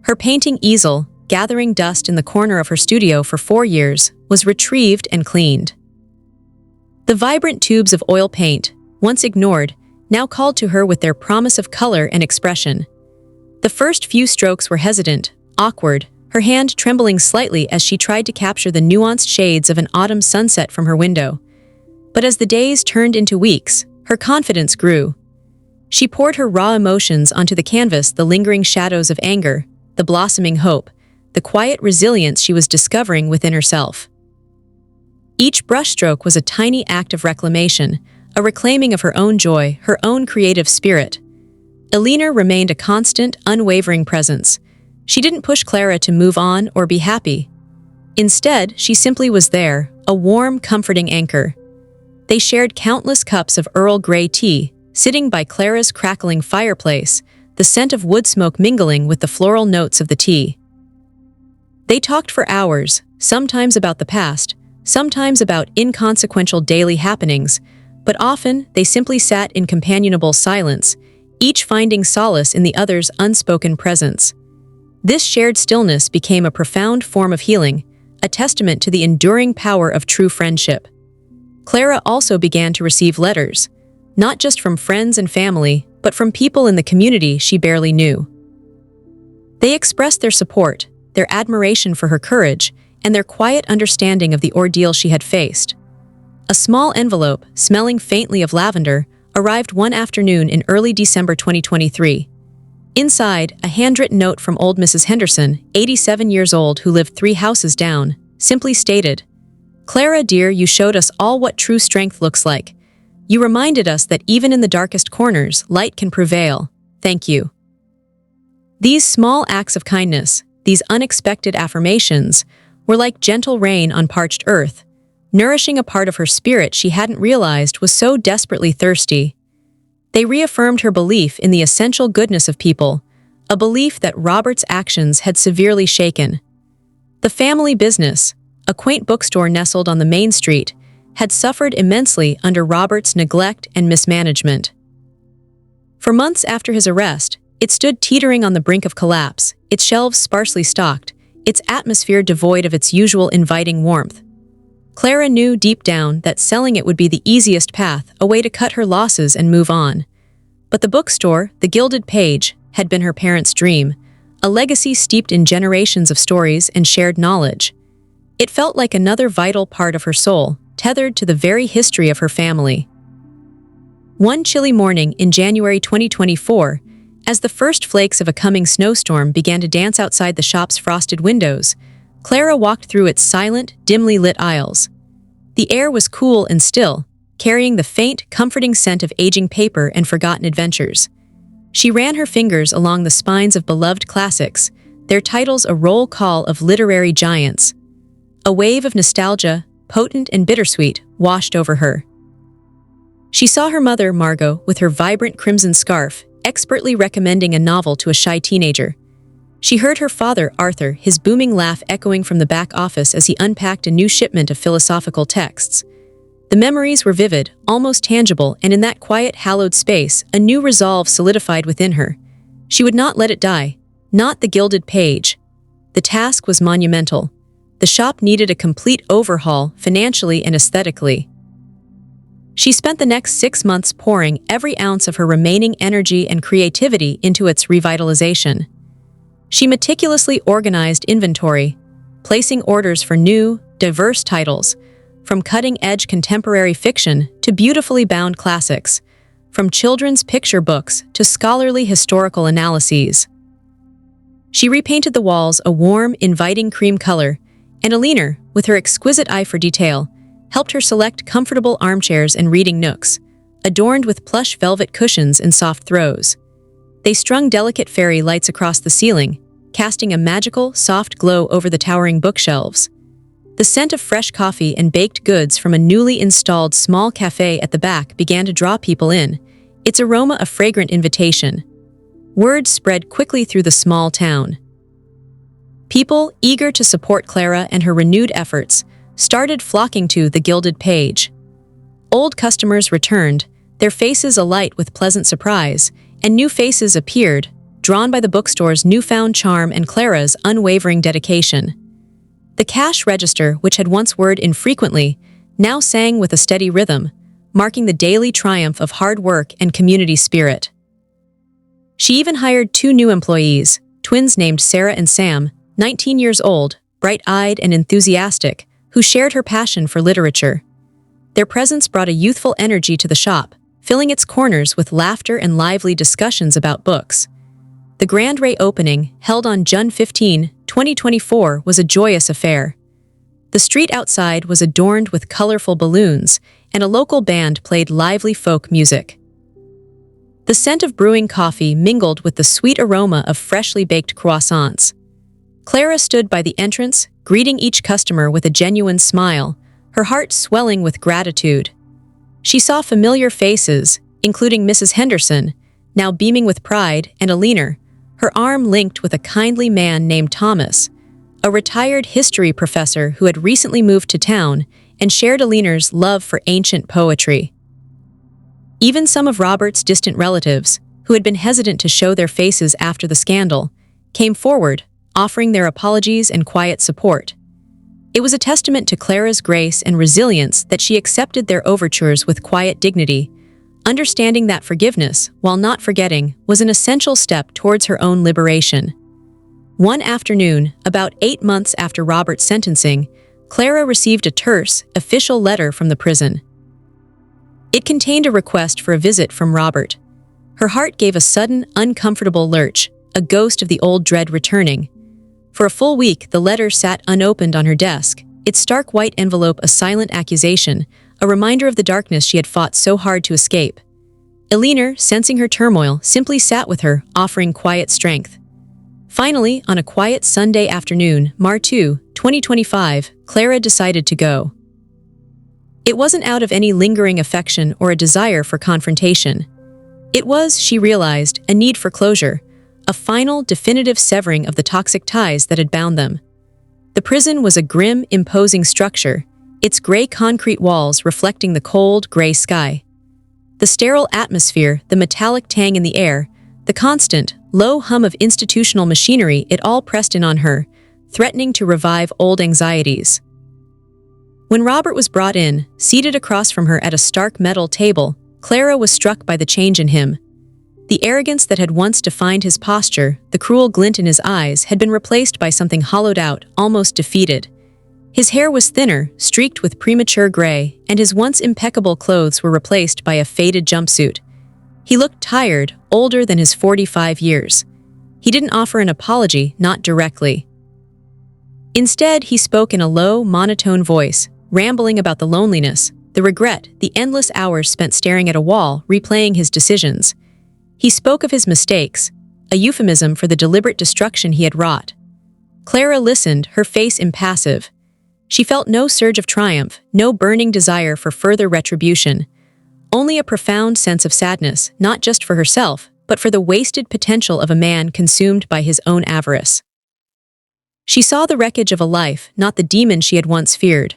Her painting easel, gathering dust in the corner of her studio for 4 years, was retrieved and cleaned. The vibrant tubes of oil paint, once ignored, now called to her with their promise of color and expression. The first few strokes were hesitant, awkward, her hand trembling slightly as she tried to capture the nuanced shades of an autumn sunset from her window. But as the days turned into weeks, her confidence grew. She poured her raw emotions onto the canvas, the lingering shadows of anger, the blossoming hope, the quiet resilience she was discovering within herself. Each brushstroke was a tiny act of reclamation, a reclaiming of her own joy, her own creative spirit. Elena remained a constant, unwavering presence. She didn't push Clara to move on or be happy. Instead, she simply was there, a warm, comforting anchor. They shared countless cups of Earl Grey tea, sitting by Clara's crackling fireplace, the scent of wood smoke mingling with the floral notes of the tea. They talked for hours, sometimes about the past, sometimes about inconsequential daily happenings, but often they simply sat in companionable silence, each finding solace in the other's unspoken presence. This shared stillness became a profound form of healing, a testament to the enduring power of true friendship. Clara also began to receive letters, not just from friends and family, but from people in the community she barely knew. They expressed their support, their admiration for her courage, and their quiet understanding of the ordeal she had faced. A small envelope, smelling faintly of lavender, arrived one afternoon in early December 2023. Inside, a handwritten note from old Mrs. Henderson, 87 years old, who lived 3 houses down, simply stated, "Clara, dear, you showed us all what true strength looks like. You reminded us that even in the darkest corners, light can prevail. Thank you." These small acts of kindness, these unexpected affirmations, were like gentle rain on parched earth, nourishing a part of her spirit she hadn't realized was so desperately thirsty. They reaffirmed her belief in the essential goodness of people, a belief that Robert's actions had severely shaken. The family business, a quaint bookstore nestled on the main street, had suffered immensely under Robert's neglect and mismanagement. For months after his arrest, it stood teetering on the brink of collapse, its shelves sparsely stocked, its atmosphere devoid of its usual inviting warmth. Clara knew deep down that selling it would be the easiest path, a way to cut her losses and move on. But the bookstore, the Gilded Page, had been her parents' dream, a legacy steeped in generations of stories and shared knowledge. It felt like another vital part of her soul, tethered to the very history of her family. One chilly morning in January 2024, as the first flakes of a coming snowstorm began to dance outside the shop's frosted windows, Clara walked through its silent, dimly lit aisles. The air was cool and still, carrying the faint, comforting scent of aging paper and forgotten adventures. She ran her fingers along the spines of beloved classics, their titles a roll call of literary giants. A wave of nostalgia, potent and bittersweet, washed over her. She saw her mother, Margot, with her vibrant crimson scarf, expertly recommending a novel to a shy teenager. She heard her father, Arthur, his booming laugh echoing from the back office as he unpacked a new shipment of philosophical texts. The memories were vivid, almost tangible, and in that quiet, hallowed space, a new resolve solidified within her. She would not let it die. Not the gilded page. The task was monumental. The shop needed a complete overhaul, financially and aesthetically. She spent the next 6 months pouring every ounce of her remaining energy and creativity into its revitalization. She meticulously organized inventory, placing orders for new, diverse titles, from cutting-edge contemporary fiction to beautifully bound classics, from children's picture books to scholarly historical analyses. She repainted the walls a warm, inviting cream color, and Alina, with her exquisite eye for detail, helped her select comfortable armchairs and reading nooks, adorned with plush velvet cushions and soft throws. They strung delicate fairy lights across the ceiling, casting a magical, soft glow over the towering bookshelves. The scent of fresh coffee and baked goods from a newly installed small cafe at the back began to draw people in, its aroma a fragrant invitation. Word spread quickly through the small town. People, eager to support Clara and her renewed efforts, started flocking to the Gilded Page. Old customers returned, their faces alight with pleasant surprise, and new faces appeared, drawn by the bookstore's newfound charm and Clara's unwavering dedication. The cash register, which had once whirred infrequently, now sang with a steady rhythm, marking the daily triumph of hard work and community spirit. She even hired 2 new employees, twins named Sarah and Sam, 19 years old, bright-eyed and enthusiastic, who shared her passion for literature. Their presence brought a youthful energy to the shop, filling its corners with laughter and lively discussions about books. The grand reopening, held on June 15, 2024, was a joyous affair. The street outside was adorned with colorful balloons, and a local band played lively folk music. The scent of brewing coffee mingled with the sweet aroma of freshly baked croissants. Clara stood by the entrance, greeting each customer with a genuine smile, her heart swelling with gratitude. She saw familiar faces, including Mrs. Henderson, now beaming with pride, and Alina, her arm linked with a kindly man named Thomas, a retired history professor who had recently moved to town and shared Alina's love for ancient poetry. Even some of Robert's distant relatives, who had been hesitant to show their faces after the scandal, came forward, offering their apologies and quiet support. It was a testament to Clara's grace and resilience that she accepted their overtures with quiet dignity, understanding that forgiveness, while not forgetting, was an essential step towards her own liberation. One afternoon, about 8 months after Robert's sentencing, Clara received a terse, official letter from the prison. It contained a request for a visit from Robert. Her heart gave a sudden, uncomfortable lurch, a ghost of the old dread returning. For a full week, the letter sat unopened on her desk, its stark white envelope a silent accusation, a reminder of the darkness she had fought so hard to escape. Alina, sensing her turmoil, simply sat with her, offering quiet strength. Finally, on a quiet Sunday afternoon, March 2, 2025, Clara decided to go. It wasn't out of any lingering affection or a desire for confrontation. It was, she realized, a need for closure, a final, definitive severing of the toxic ties that had bound them. The prison was a grim, imposing structure, its gray concrete walls reflecting the cold, gray sky. The sterile atmosphere, the metallic tang in the air, the constant, low hum of institutional machinery, it all pressed in on her, threatening to revive old anxieties. When Robert was brought in, seated across from her at a stark metal table, Clara was struck by the change in him. The arrogance that had once defined his posture, the cruel glint in his eyes, had been replaced by something hollowed out, almost defeated. His hair was thinner, streaked with premature gray, and his once impeccable clothes were replaced by a faded jumpsuit. He looked tired, older than his 45 years. He didn't offer an apology, not directly. Instead, he spoke in a low, monotone voice, rambling about the loneliness, the regret, the endless hours spent staring at a wall, replaying his decisions. He spoke of his mistakes, a euphemism for the deliberate destruction he had wrought. Clara listened, her face impassive. She felt no surge of triumph, no burning desire for further retribution, only a profound sense of sadness, not just for herself, but for the wasted potential of a man consumed by his own avarice. She saw the wreckage of a life, not the demon she had once feared.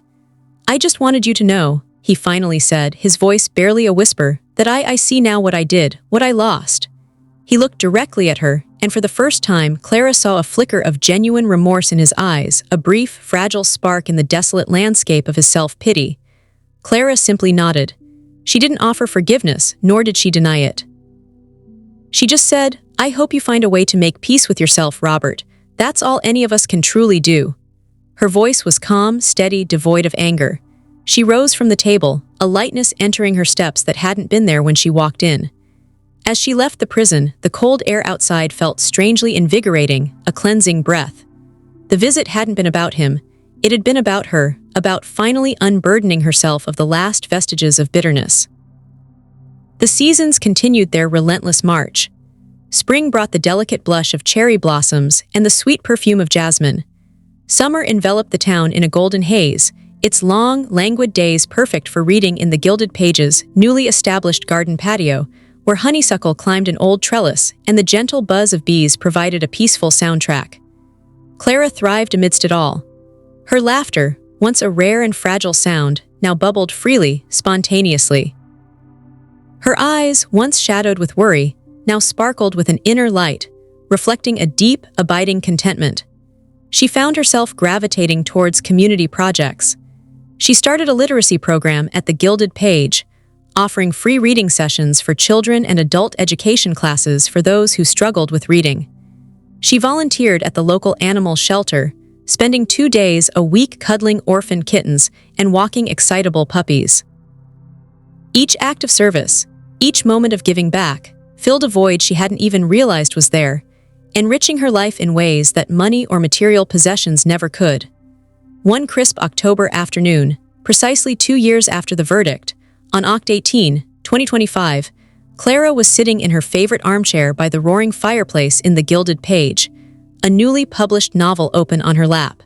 "I just wanted you to know," he finally said, his voice barely a whisper, "that I see now what I did, what I lost." He looked directly at her, and for the first time, Clara saw a flicker of genuine remorse in his eyes, a brief, fragile spark in the desolate landscape of his self-pity. Clara simply nodded. She didn't offer forgiveness, nor did she deny it. She just said, "I hope you find a way to make peace with yourself, Robert. That's all any of us can truly do." Her voice was calm, steady, devoid of anger. She rose from the table, a lightness entering her steps that hadn't been there when she walked in. As she left the prison, the cold air outside felt strangely invigorating, a cleansing breath. The visit hadn't been about him. It had been about her, about finally unburdening herself of the last vestiges of bitterness. The seasons continued their relentless march. Spring brought the delicate blush of cherry blossoms and the sweet perfume of jasmine. Summer enveloped the town in a golden haze, its long, languid days perfect for reading in the Gilded Pages' newly established garden patio, where honeysuckle climbed an old trellis and the gentle buzz of bees provided a peaceful soundtrack. Clara thrived amidst it all. Her laughter, once a rare and fragile sound, now bubbled freely, spontaneously. Her eyes, once shadowed with worry, now sparkled with an inner light, reflecting a deep, abiding contentment. She found herself gravitating towards community projects. She started a literacy program at the Gilded Page, offering free reading sessions for children and adult education classes for those who struggled with reading. She volunteered at the local animal shelter, spending 2 days a week cuddling orphaned kittens and walking excitable puppies. Each act of service, each moment of giving back, filled a void she hadn't even realized was there, enriching her life in ways that money or material possessions never could. One crisp October afternoon, precisely 2 years after the verdict, on Oct 18, 2025, Clara was sitting in her favorite armchair by the roaring fireplace in the Gilded Page, a newly published novel open on her lap.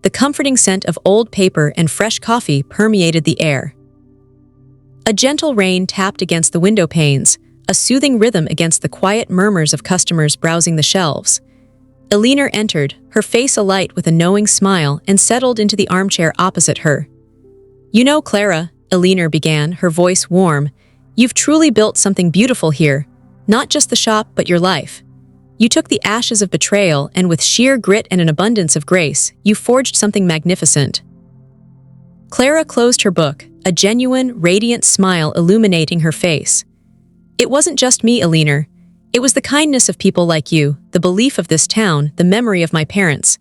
The comforting scent of old paper and fresh coffee permeated the air. A gentle rain tapped against the window panes, a soothing rhythm against the quiet murmurs of customers browsing the shelves. Elinor entered, her face alight with a knowing smile, and settled into the armchair opposite her. "You know, Clara," Elinor began, her voice warm, "you've truly built something beautiful here, not just the shop but your life. You took the ashes of betrayal and with sheer grit and an abundance of grace, you forged something magnificent." Clara closed her book, a genuine, radiant smile illuminating her face. "It wasn't just me, Elinor. It was the kindness of people like you, the belief of this town, the memory of my parents.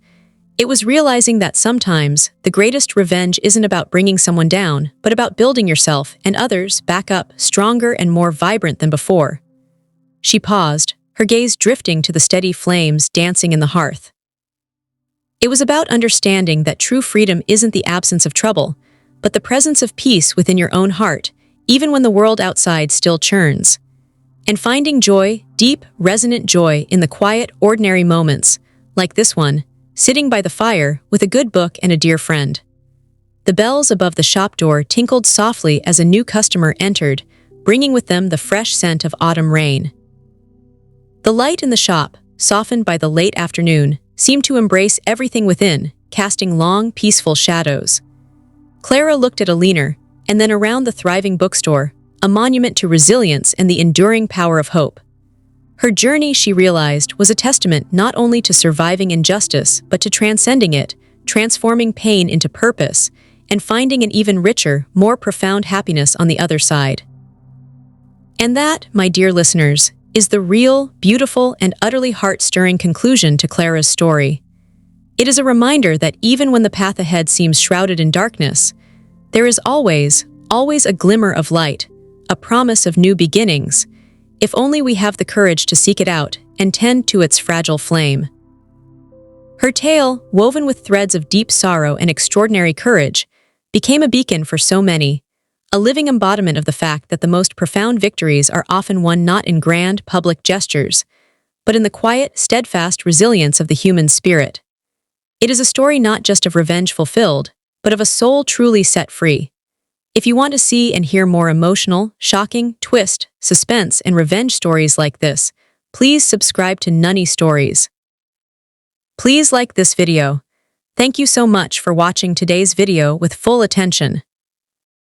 It was realizing that sometimes the greatest revenge isn't about bringing someone down, but about building yourself and others back up, stronger and more vibrant than before." She paused, her gaze drifting to the steady flames dancing in the hearth. "It was about understanding that true freedom isn't the absence of trouble, but the presence of peace within your own heart, even when the world outside still churns. And finding joy, deep, resonant joy in the quiet, ordinary moments, like this one, sitting by the fire with a good book and a dear friend." The bells above the shop door tinkled softly as a new customer entered, bringing with them the fresh scent of autumn rain. The light in the shop, softened by the late afternoon, seemed to embrace everything within, casting long, peaceful shadows. Clara looked at Elinor, and then around the thriving bookstore, a monument to resilience and the enduring power of hope. Her journey, she realized, was a testament not only to surviving injustice, but to transcending it, transforming pain into purpose, and finding an even richer, more profound happiness on the other side. And that, my dear listeners, is the real, beautiful, and utterly heart-stirring conclusion to Clara's story. It is a reminder that even when the path ahead seems shrouded in darkness, there is always a glimmer of light, a promise of new beginnings, if only we have the courage to seek it out and tend to its fragile flame. Her tale, woven with threads of deep sorrow and extraordinary courage, became a beacon for so many, a living embodiment of the fact that the most profound victories are often won not in grand, public gestures, but in the quiet, steadfast resilience of the human spirit. It is a story not just of revenge fulfilled, but of a soul truly set free. If you want to see and hear more emotional, shocking, twist, suspense, and revenge stories like this, please subscribe to Nunny Stories. Please like this video. Thank you so much for watching today's video with full attention.